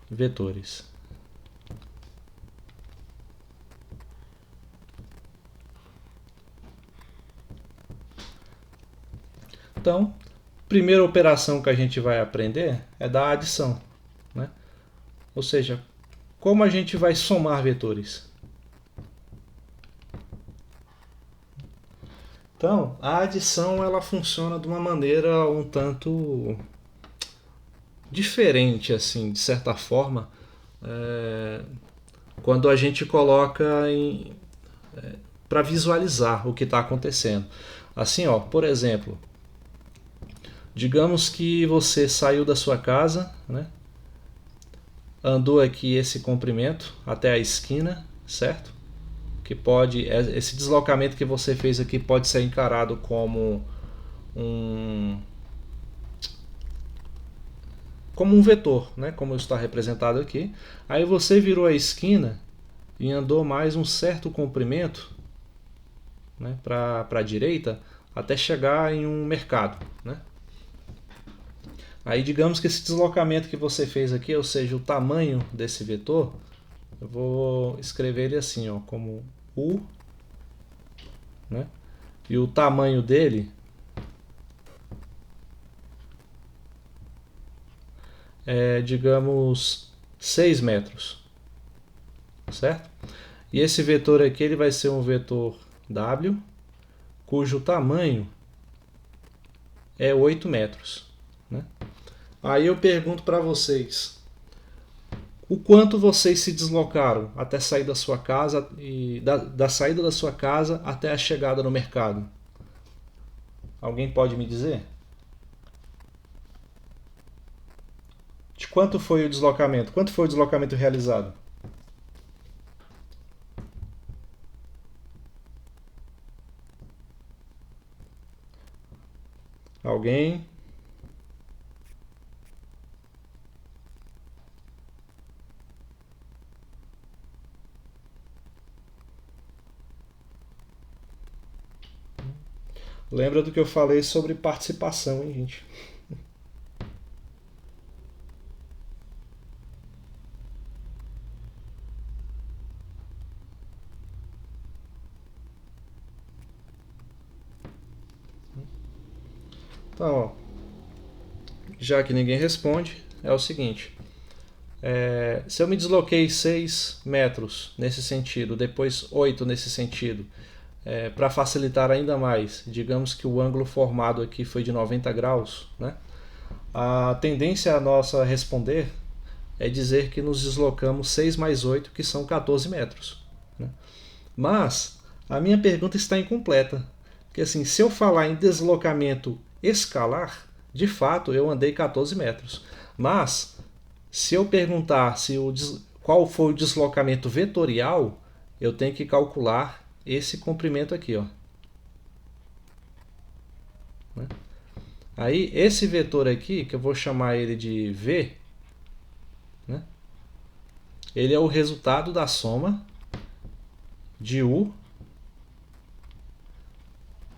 vetores. Então, primeira operação que a gente vai aprender é da adição, né? Ou seja, como a gente vai somar vetores. Então, a adição ela funciona de uma maneira um tanto diferente, assim, de certa forma, quando a gente coloca para visualizar o que está acontecendo. Assim, ó, por exemplo, digamos que você saiu da sua casa, né? Andou aqui esse comprimento até a esquina, certo? Que pode, esse deslocamento que você fez aqui pode ser encarado como um vetor, né? Como está representado aqui. Aí você virou a esquina e andou mais um certo comprimento, né, para a direita até chegar em um mercado, né? Aí digamos que esse deslocamento que você fez aqui, ou seja, o tamanho desse vetor, eu vou escrever ele assim, ó, como U, né? E o tamanho dele é, digamos, 6 metros, certo? E esse vetor aqui ele vai ser um vetor W, cujo tamanho é 8 metros, né? Aí eu pergunto para vocês, o quanto vocês se deslocaram até sair da sua casa e da saída da sua casa até a chegada no mercado? Alguém pode me dizer? De quanto foi o deslocamento? Quanto foi o deslocamento realizado? Alguém? Lembra do que eu falei sobre participação, hein, gente? Então, ó, já que ninguém responde, é o seguinte. Se eu me desloquei 6 metros nesse sentido, depois 8 nesse sentido, para facilitar ainda mais, digamos que o ângulo formado aqui foi de 90 graus, né? A tendência a nossa responder é dizer que nos deslocamos 6 mais 8, que são 14 metros, né? Mas a minha pergunta está incompleta, porque assim, se eu falar em deslocamento escalar, de fato eu andei 14 metros, mas se eu perguntar qual foi o deslocamento vetorial, eu tenho que calcular esse comprimento aqui, ó, né? Aí esse vetor aqui, que eu vou chamar ele de V, né? Ele é o resultado da soma de U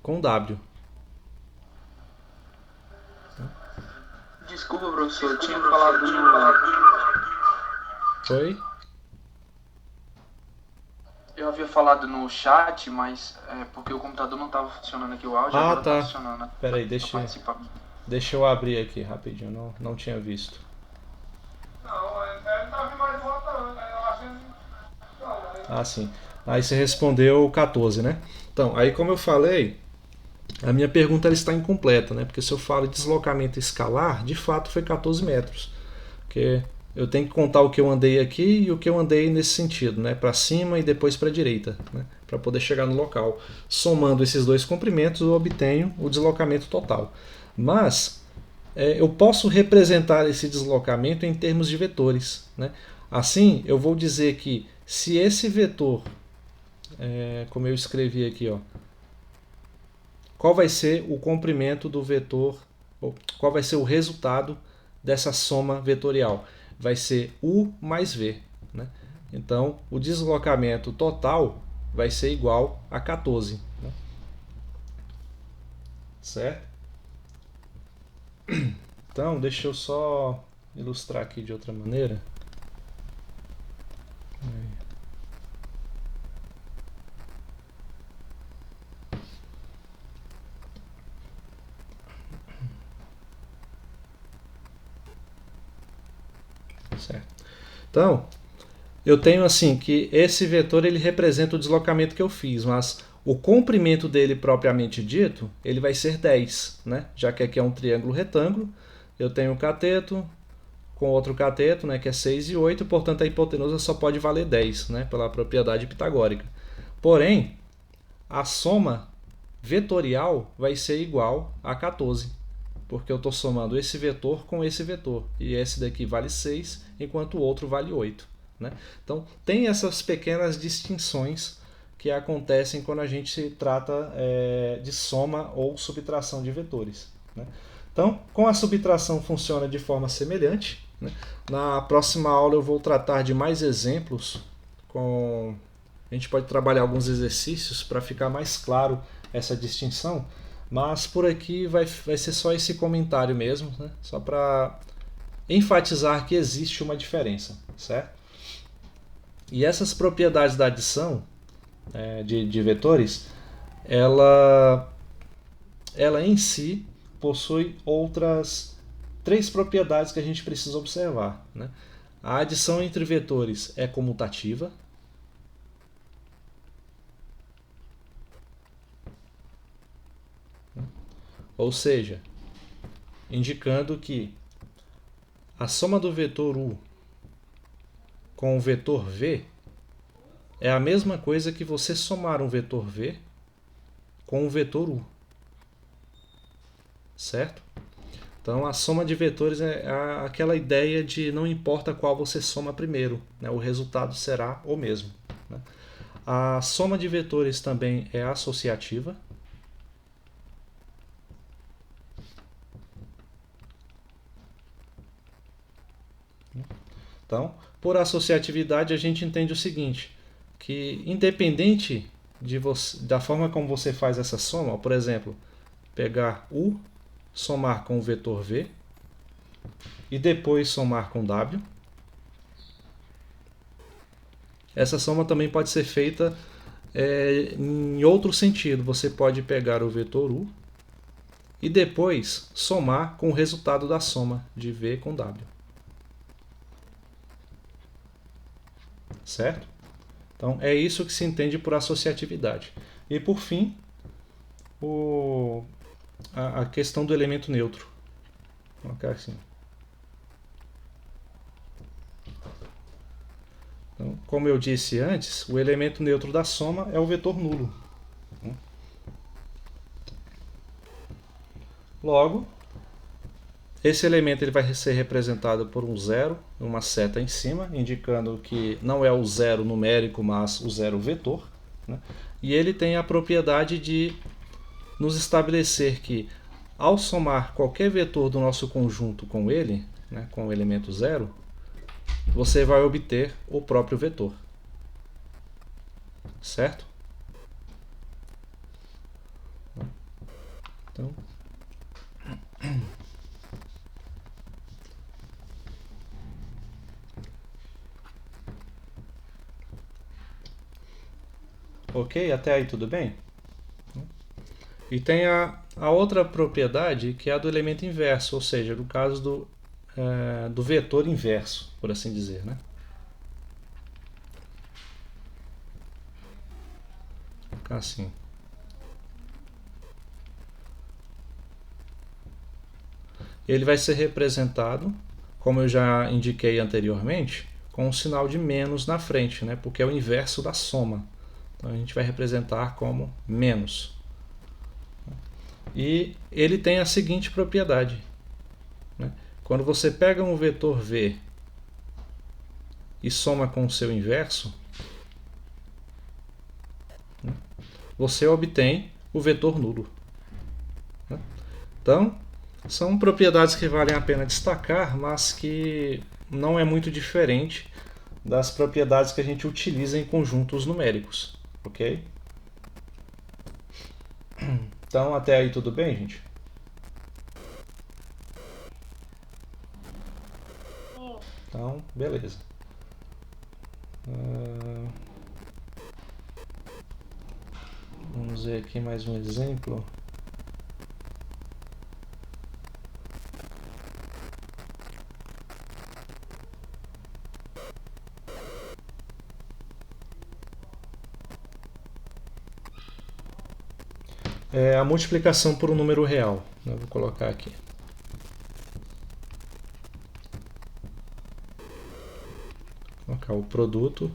com W. Desculpa, professor, eu tinha falado no... Foi? Eu havia falado no chat, mas porque o computador não estava funcionando aqui, o áudio agora tá. está funcionando. Peraí, deixa eu abrir aqui rapidinho, não tinha visto. Não, ele tá vindo mais voltando, eu acho que... Ah, sim. Aí você respondeu 14, né? Então, aí como eu falei, a minha pergunta ela está incompleta, né? Porque se eu falo deslocamento escalar, de fato foi 14 metros. Porque eu tenho que contar o que eu andei aqui e o que eu andei nesse sentido, né? Para cima e depois para a direita, né? para poder chegar no local. Somando esses dois comprimentos, eu obtenho o deslocamento total. Mas eu posso representar esse deslocamento em termos de vetores, né? Assim, eu vou dizer que se esse vetor, como eu escrevi aqui, ó, qual vai ser o comprimento do vetor, ou qual vai ser o resultado dessa soma vetorial? Vai ser U mais V, né? Então, o deslocamento total vai ser igual a 14. Né? Certo? Então, deixa eu só ilustrar aqui de outra maneira. Certo. Então, eu tenho assim que esse vetor ele representa o deslocamento que eu fiz, mas o comprimento dele propriamente dito, ele vai ser 10, né? Já que aqui é um triângulo retângulo, eu tenho um cateto com outro cateto, né, que é 6 e 8, portanto a hipotenusa só pode valer 10, né, pela propriedade pitagórica. Porém, a soma vetorial vai ser igual a 14, porque eu estou somando esse vetor com esse vetor, e esse daqui vale 6, enquanto o outro vale 8. Né? Então, tem essas pequenas distinções que acontecem quando a gente trata de soma ou subtração de vetores. Né? Então, com a subtração funciona de forma semelhante. Né? Na próxima aula eu vou tratar de mais exemplos. A gente pode trabalhar alguns exercícios para ficar mais claro essa distinção, mas por aqui vai ser só esse comentário mesmo, né? Só para enfatizar que existe uma diferença, certo? E essas propriedades da adição de vetores, ela em si possui outras 3 propriedades que a gente precisa observar. Né? A adição entre vetores é comutativa. Ou seja, indicando que a soma do vetor U com o vetor V é a mesma coisa que você somar um vetor V com o vetor U. Certo? Então, a soma de vetores é aquela ideia de não importa qual você soma primeiro, né? O resultado será o mesmo. Né? A soma de vetores também é associativa. Então, por associatividade, a gente entende o seguinte, que independente da forma como você faz essa soma, por exemplo, pegar U, somar com o vetor V e depois somar com W. Essa soma também pode ser feita em outro sentido. Você pode pegar o vetor U e depois somar com o resultado da soma de V com W. Certo? Então é isso que se entende por associatividade. E por fim, a questão do elemento neutro. Vou colocar assim. Então, como eu disse antes, o elemento neutro da soma é o vetor nulo. Logo, esse elemento ele vai ser representado por um zero, uma seta em cima, indicando que não é o zero numérico, mas o zero vetor. Né? E ele tem a propriedade de nos estabelecer que, ao somar qualquer vetor do nosso conjunto com ele, né, com o elemento zero, você vai obter o próprio vetor. Certo? Então... Ok? Até aí tudo bem? E tem a outra propriedade que é a do elemento inverso, ou seja, no caso do vetor inverso, por assim dizer. Né? Vou ficar assim. Ele vai ser representado, como eu já indiquei anteriormente, com um sinal de menos na frente, né? Porque é o inverso da soma. Então a gente vai representar como menos. E ele tem a seguinte propriedade, né? Quando você pega um vetor v e soma com o seu inverso, né, você obtém o vetor nulo, né? Então, são propriedades que valem a pena destacar, mas que não é muito diferente das propriedades que a gente utiliza em conjuntos numéricos, ok? Então, até aí tudo bem, gente? Então, beleza. Vamos ver aqui mais um exemplo. É a multiplicação por um número real. Eu vou colocar aqui. Vou colocar o produto.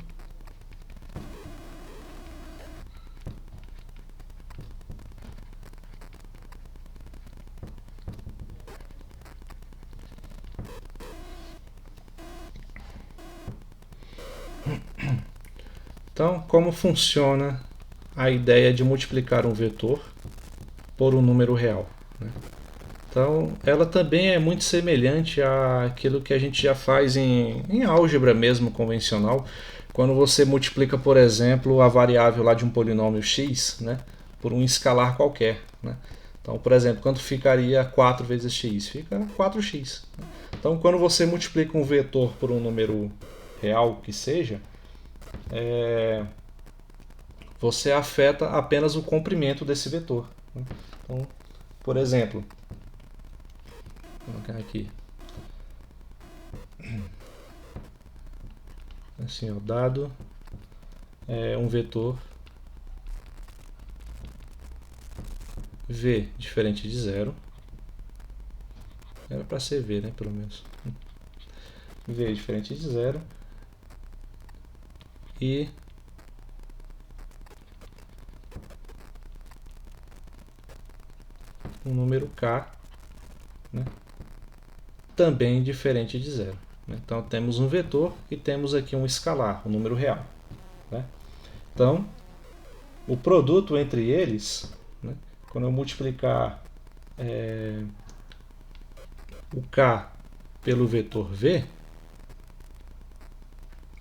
Então, como funciona a ideia de multiplicar um vetor por um número real, né? Então, ela também é muito semelhante àquilo que a gente já faz em álgebra mesmo, convencional, quando você multiplica, por exemplo, a variável lá de um polinômio x, né, por um escalar qualquer, né? Então, por exemplo, quanto ficaria 4 vezes x? Fica 4x. Então, quando você multiplica um vetor por um número real que seja, você afeta apenas o comprimento desse vetor. Então, por exemplo, vou colocar aqui, assim, ó, dado um vetor v diferente de zero, era para ser v, né, pelo menos, v diferente de zero, e um número k, né, também diferente de zero. Então temos um vetor e temos aqui um escalar, um número real, né? Então o produto entre eles, né, quando eu multiplicar o k pelo vetor v,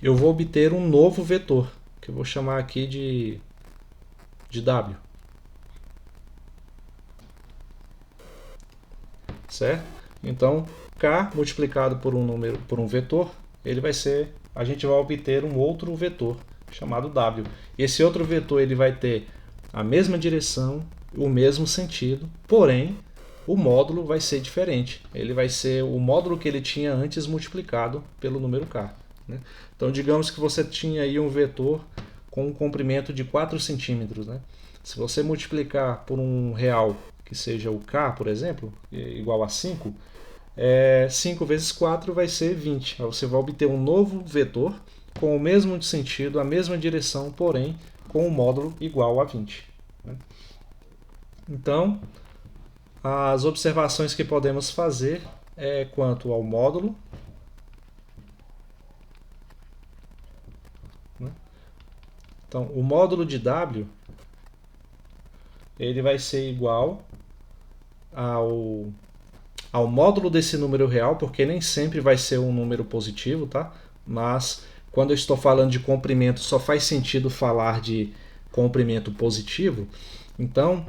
eu vou obter um novo vetor, que eu vou chamar aqui de w. Certo? Então, k multiplicado por um número, por um vetor, a gente vai obter um outro vetor chamado w. Esse outro vetor ele vai ter a mesma direção, o mesmo sentido, porém o módulo vai ser diferente. Ele vai ser o módulo que ele tinha antes multiplicado pelo número k, né? Então, digamos que você tinha aí um vetor com um comprimento de 4 centímetros, né? Se você multiplicar por um real, que seja o k, por exemplo, igual a 5, 5 vezes 4 vai ser 20. Aí você vai obter um novo vetor com o mesmo sentido, a mesma direção, porém com um módulo igual a 20, né? Então, as observações que podemos fazer é quanto ao módulo, né? Então, o módulo de w ele vai ser igual ao módulo desse número real, porque nem sempre vai ser um número positivo, tá? Mas quando eu estou falando de comprimento, só faz sentido falar de comprimento positivo. Então,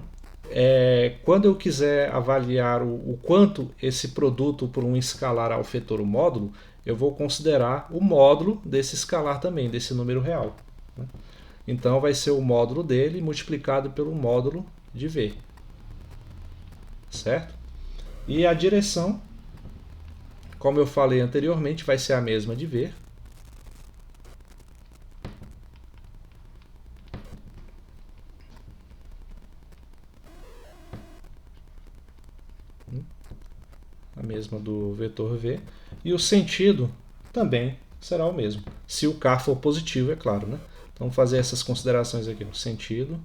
quando eu quiser avaliar o quanto esse produto por um escalar afetou o módulo, eu vou considerar o módulo desse escalar também, desse número real, né? Então vai ser o módulo dele multiplicado pelo módulo de v, certo? E a direção, como eu falei anteriormente, vai ser a mesma de v. A mesma do vetor v. E o sentido também será o mesmo, se o k for positivo, é claro, né? Então, fazer essas considerações aqui, no sentido.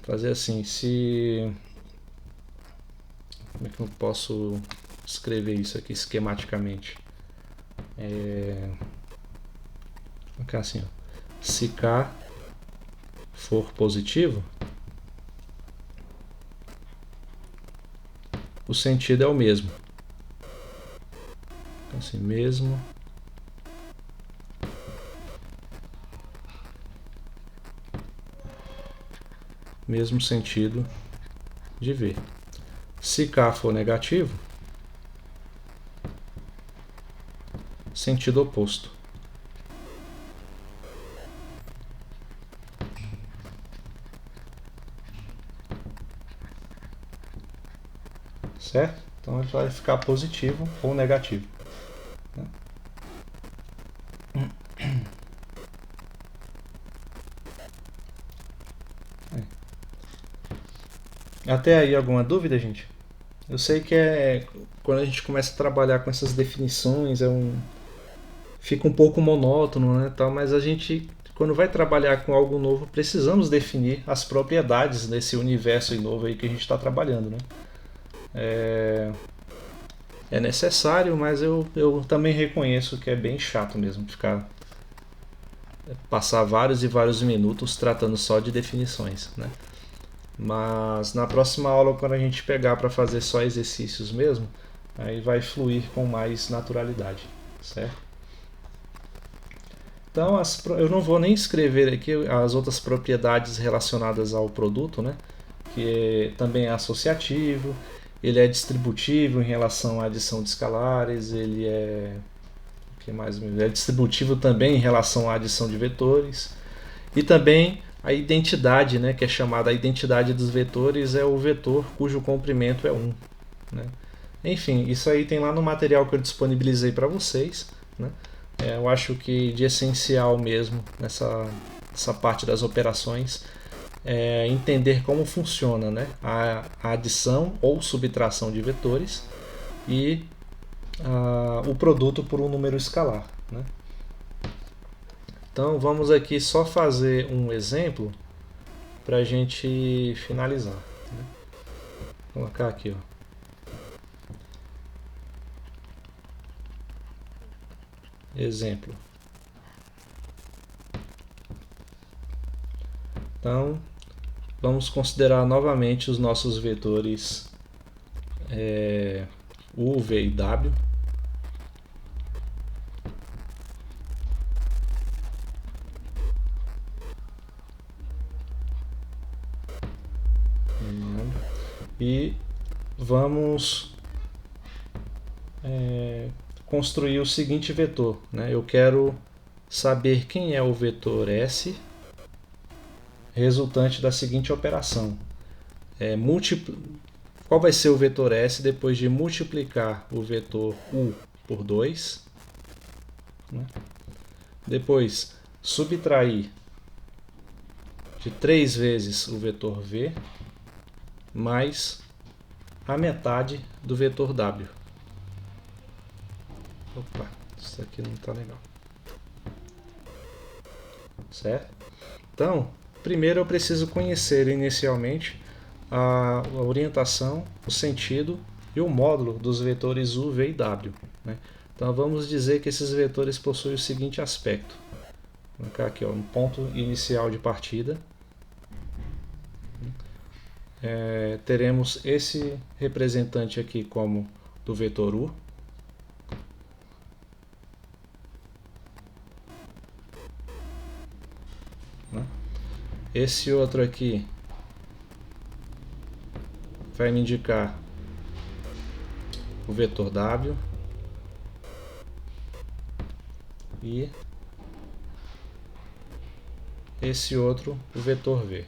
Fazer assim, se... Como é que eu posso escrever isso aqui esquematicamente? Vou colocar assim, ó. Se K for positivo, o sentido é o mesmo. Então, assim, mesmo sentido de V. Se K for negativo, sentido oposto. Certo? Então ele vai ficar positivo ou negativo. Até aí alguma dúvida, gente? Eu sei que quando a gente começa a trabalhar com essas definições fica um pouco monótono, né, tal, mas a gente, quando vai trabalhar com algo novo, precisamos definir as propriedades desse universo novo aí que a gente está trabalhando, né? É necessário, mas eu também reconheço que é bem chato mesmo passar vários e vários minutos tratando só de definições, né? Mas na próxima aula, quando a gente pegar para fazer só exercícios mesmo, aí vai fluir com mais naturalidade, certo? Então eu não vou nem escrever aqui as outras propriedades relacionadas ao produto, né? Que também é associativo, ele é distributivo em relação à adição de escalares, ele é... O que mais? Ele é distributivo também em relação à adição de vetores, e também a identidade, né, que é chamada a identidade dos vetores, é o vetor cujo comprimento é 1. Né? Enfim, isso aí tem lá no material que eu disponibilizei para vocês. Né? Eu acho que de essencial mesmo nessa parte das operações é entender como funciona, né, a adição ou subtração de vetores e o produto por um número escalar. Né? Então vamos aqui só fazer um exemplo para a gente finalizar. Né? Vou colocar aqui, ó. Exemplo. Então vamos considerar novamente os nossos vetores U, V e W. E vamos construir o seguinte vetor. Né? Eu quero saber quem é o vetor S resultante da seguinte operação. Qual vai ser o vetor S depois de multiplicar o vetor U por 2? Né? Depois, subtrair de 3 vezes o vetor V mais a metade do vetor W. Opa, isso aqui não está legal. Certo? Então, primeiro eu preciso conhecer inicialmente a orientação, o sentido e o módulo dos vetores U, V e W. Né? Então vamos dizer que esses vetores possuem o seguinte aspecto. Vou colocar aqui, ó, um ponto inicial de partida. Teremos esse representante aqui como do vetor U. Né? Esse outro aqui vai me indicar o vetor W e esse outro o vetor V.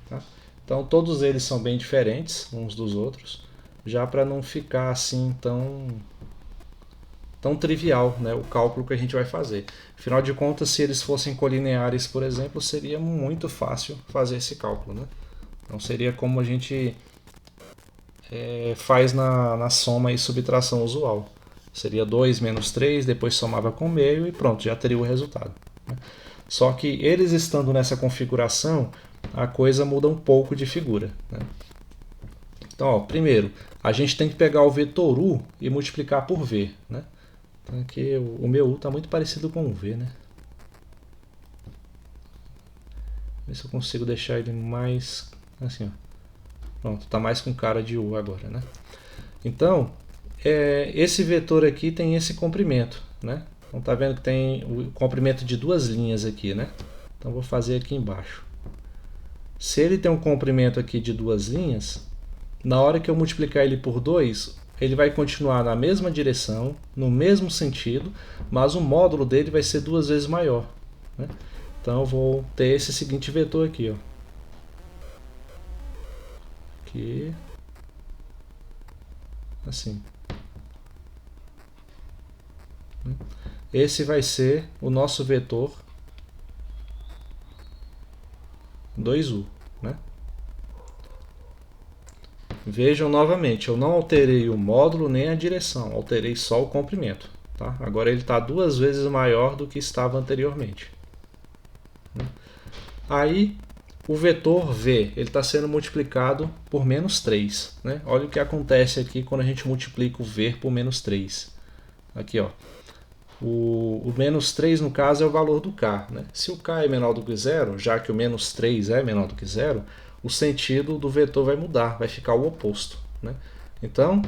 Tá? Então todos eles são bem diferentes uns dos outros, já para não ficar assim tão trivial, né, o cálculo que a gente vai fazer. Afinal de contas, se eles fossem colineares, por exemplo, seria muito fácil fazer esse cálculo. Né? Então seria como a gente faz na soma e subtração usual. Seria 2 menos 3, depois somava com meio e pronto, já teria o resultado. Só que eles estando nessa configuração, a coisa muda um pouco de figura. Então, ó, primeiro, a gente tem que pegar o vetor u e multiplicar por v. Então, aqui o meu u está muito parecido com o v. Ver se eu consigo deixar ele mais assim. Ó. Pronto, está mais com cara de u agora. Então, esse vetor aqui tem esse comprimento. Então tá vendo que tem o comprimento de duas linhas aqui, Então vou fazer aqui embaixo. Se ele tem um comprimento aqui de duas linhas, na hora que eu multiplicar ele por 2, ele vai continuar na mesma direção, no mesmo sentido, mas o módulo dele vai ser 2 vezes maior. Então eu vou ter esse seguinte vetor aqui, ó. Aqui. Assim. Esse vai ser o nosso vetor 2u. Vejam novamente, eu não alterei o módulo nem a direção, alterei só o comprimento. Agora ele está 2 vezes maior do que estava anteriormente. Aí o vetor v está sendo multiplicado por menos 3. Olha o que acontece aqui quando a gente multiplica o v por menos 3. Aqui, ó. O menos 3, no caso, é o valor do k. Se o k é menor do que 0, já que o menos 3 é menor do que 0, o sentido do vetor vai mudar, vai ficar o oposto. Então,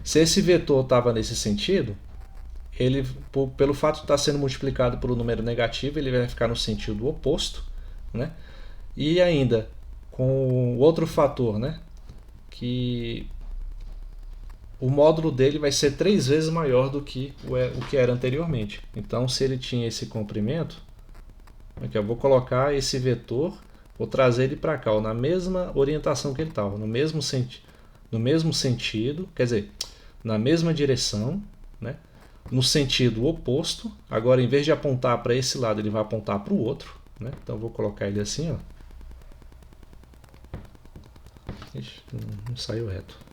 se esse vetor estava nesse sentido, ele, pelo fato de estar sendo multiplicado por um número negativo, ele vai ficar no sentido oposto. E ainda, com outro fator, que o módulo dele vai ser 3 vezes maior do que o que era anteriormente. Então, se ele tinha esse comprimento, aqui eu vou colocar esse vetor, vou trazer ele para cá, ó, na mesma orientação que ele estava, no mesmo sentido, quer dizer, na mesma direção, no sentido oposto. Agora, em vez de apontar para esse lado, ele vai apontar para o outro. Então, eu vou colocar ele assim, ó. Ixi, não saiu reto.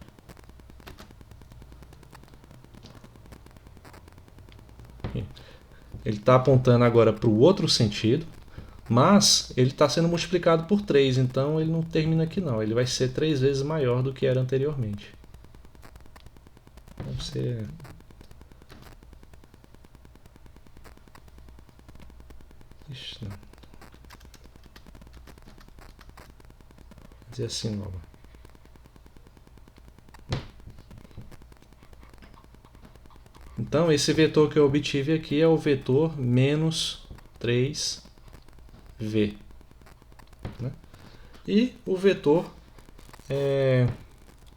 Ele está apontando agora para o outro sentido, mas ele está sendo multiplicado por 3, então ele não termina aqui não, ele vai ser 3 vezes maior do que era anteriormente. Deve ser... Ixi, não. Vou dizer assim logo. Então, esse vetor que eu obtive aqui é o vetor menos 3v. E o vetor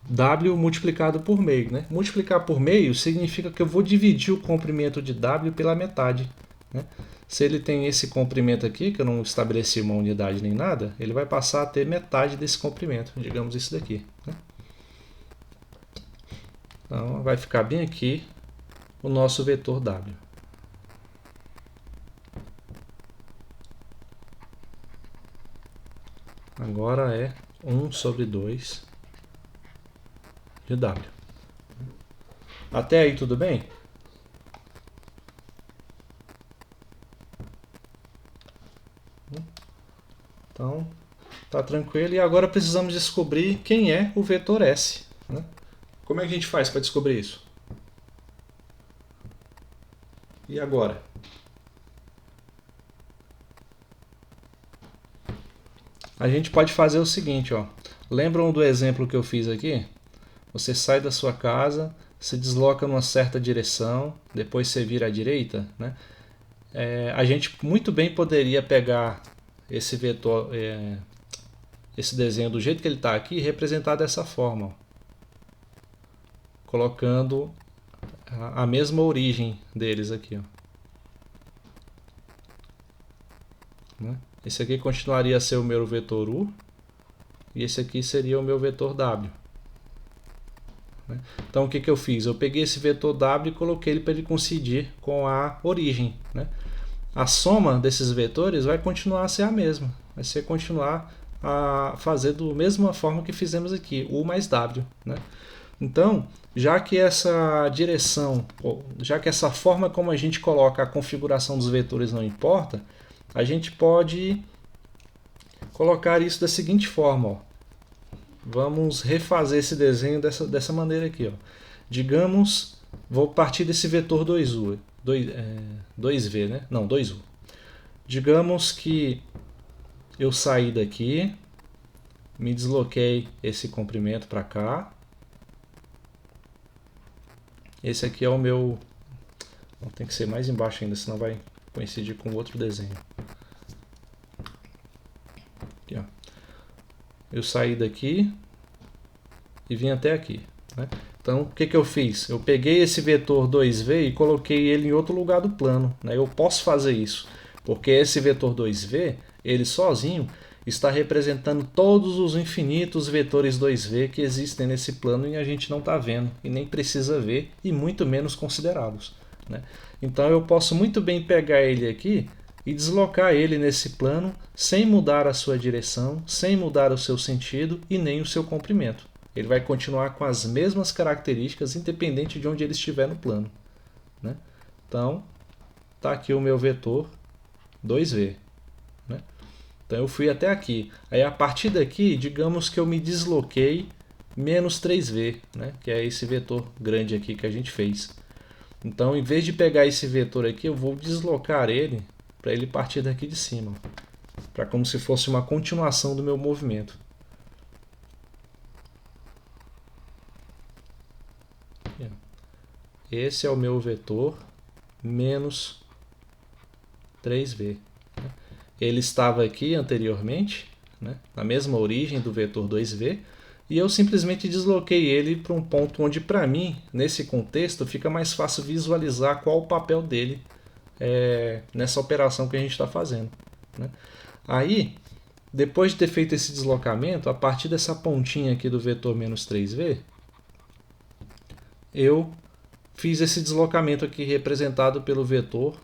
w multiplicado por meio. Multiplicar por meio significa que eu vou dividir o comprimento de w pela metade. Se ele tem esse comprimento aqui, que eu não estabeleci uma unidade nem nada, ele vai passar a ter metade desse comprimento, digamos isso daqui. Então, vai ficar bem aqui o nosso vetor w. Agora é 1 sobre 2 de w. Até aí tudo bem? Então, tá tranquilo. E agora precisamos descobrir quem é o vetor S. Como é que a gente faz para descobrir isso? E agora? A gente pode fazer o seguinte, ó. Lembram do exemplo que eu fiz aqui? Você sai da sua casa, se desloca numa certa direção, depois você vira à direita, a gente muito bem poderia pegar esse vetor, esse desenho do jeito que ele está aqui e representar dessa forma, ó. Colocando a mesma origem deles aqui, ó. Esse aqui continuaria a ser o meu vetor u e esse aqui seria o meu vetor w. Então o que eu fiz? Eu peguei esse vetor w e coloquei ele para ele coincidir com a origem. A soma desses vetores vai continuar a ser a mesma, vai ser continuar a fazer da mesma forma que fizemos aqui, u mais w. Então, já que essa direção, já que essa forma como a gente coloca a configuração dos vetores não importa, a gente pode colocar isso da seguinte forma. Ó. Vamos refazer esse desenho dessa maneira aqui. Ó. Digamos, vou partir desse vetor 2U, 2V, né? Não, 2U. Digamos que eu saí daqui, me desloquei esse comprimento para cá. Esse aqui é o meu... Tem que ser mais embaixo ainda, senão vai coincidir com outro desenho. Aqui, ó. Eu saí daqui e vim até aqui. Né? Então, o que eu fiz? Eu peguei esse vetor 2V e coloquei ele em outro lugar do plano. Né? Eu posso fazer isso, porque esse vetor 2V, ele sozinho, está representando todos os infinitos vetores 2V que existem nesse plano e a gente não está vendo, e nem precisa ver, e muito menos considerados. Né? Então eu posso muito bem pegar ele aqui e deslocar ele nesse plano sem mudar a sua direção, sem mudar o seu sentido e nem o seu comprimento. Ele vai continuar com as mesmas características independente de onde ele estiver no plano. Né? Então, está aqui o meu vetor 2V. Né? Então eu fui até aqui. Aí a partir daqui, digamos que eu me desloquei menos 3V, né? Que é esse vetor grande aqui que a gente fez. Então, em vez de pegar esse vetor aqui, eu vou deslocar ele para ele partir daqui de cima, para como se fosse uma continuação do meu movimento. Esse é o meu vetor menos 3V. Ele estava aqui anteriormente, né, na mesma origem do vetor 2V, e eu simplesmente desloquei ele para um ponto onde, para mim, nesse contexto, fica mais fácil visualizar qual o papel dele nessa operação que a gente está fazendo. Né? Aí, depois de ter feito esse deslocamento, a partir dessa pontinha aqui do vetor menos 3V, eu fiz esse deslocamento aqui representado pelo vetor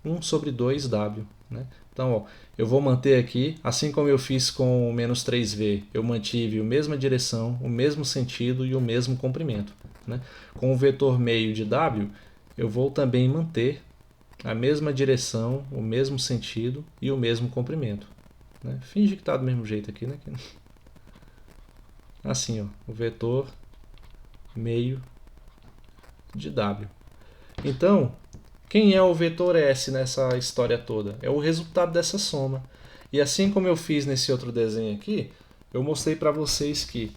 1 sobre 2W. Né? Então, ó, eu vou manter aqui, assim como eu fiz com o menos 3V, eu mantive a mesma direção, o mesmo sentido e o mesmo comprimento. Né? Com o vetor meio de W, eu vou também manter a mesma direção, o mesmo sentido e o mesmo comprimento. Né? Finge que está do mesmo jeito aqui. Né? Assim, ó, o vetor meio de W. Então, quem é o vetor S nessa história toda? É o resultado dessa soma. E assim como eu fiz nesse outro desenho aqui, eu mostrei para vocês que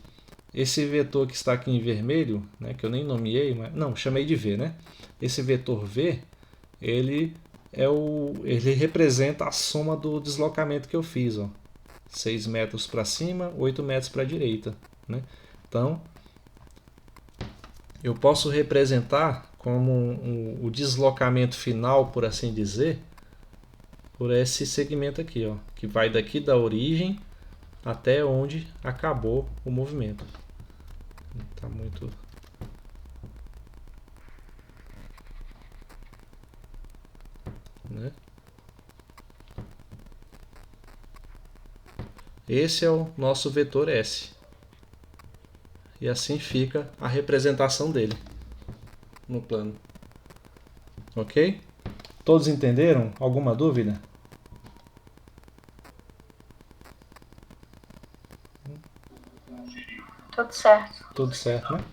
esse vetor que está aqui em vermelho, né, que eu nem nomeei, mas não, chamei de V, né? Esse vetor V, ele representa a soma do deslocamento que eu fiz, ó. 6 metros para cima, 8 metros para a direita, né? Então, eu posso representar como o deslocamento final, por assim dizer, por esse segmento aqui, ó, que vai daqui da origem até onde acabou o movimento. Tá muito... Né? Esse é o nosso vetor S. E assim fica a representação dele no plano. Ok? Todos entenderam? Alguma dúvida? Tudo certo. Tudo certo, né?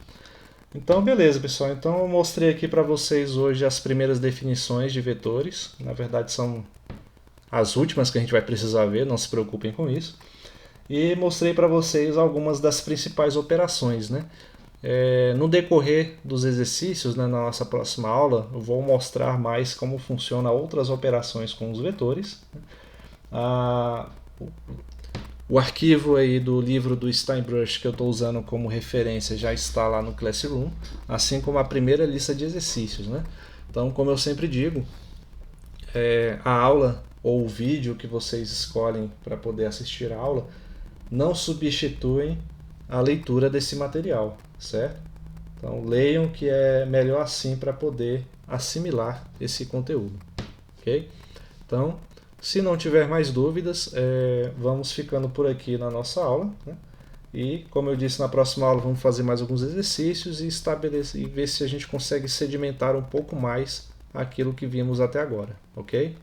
Então, beleza, pessoal. Então, eu mostrei aqui para vocês hoje as primeiras definições de vetores. Na verdade, são as últimas que a gente vai precisar ver, não se preocupem com isso. E mostrei para vocês algumas das principais operações, né? No decorrer dos exercícios, né, na nossa próxima aula, eu vou mostrar mais como funciona outras operações com os vetores. O arquivo aí do livro do Steinbruch que eu estou usando como referência já está lá no Classroom, assim como a primeira lista de exercícios. Né? Então, como eu sempre digo, a aula ou o vídeo que vocês escolhem para poder assistir a aula não substituem a leitura desse material, certo? Então leiam, que é melhor assim para poder assimilar esse conteúdo, ok? Então, se não tiver mais dúvidas, vamos ficando por aqui na nossa aula, né? E, como eu disse, na próxima aula vamos fazer mais alguns exercícios e estabelecer e ver se a gente consegue sedimentar um pouco mais aquilo que vimos até agora, ok?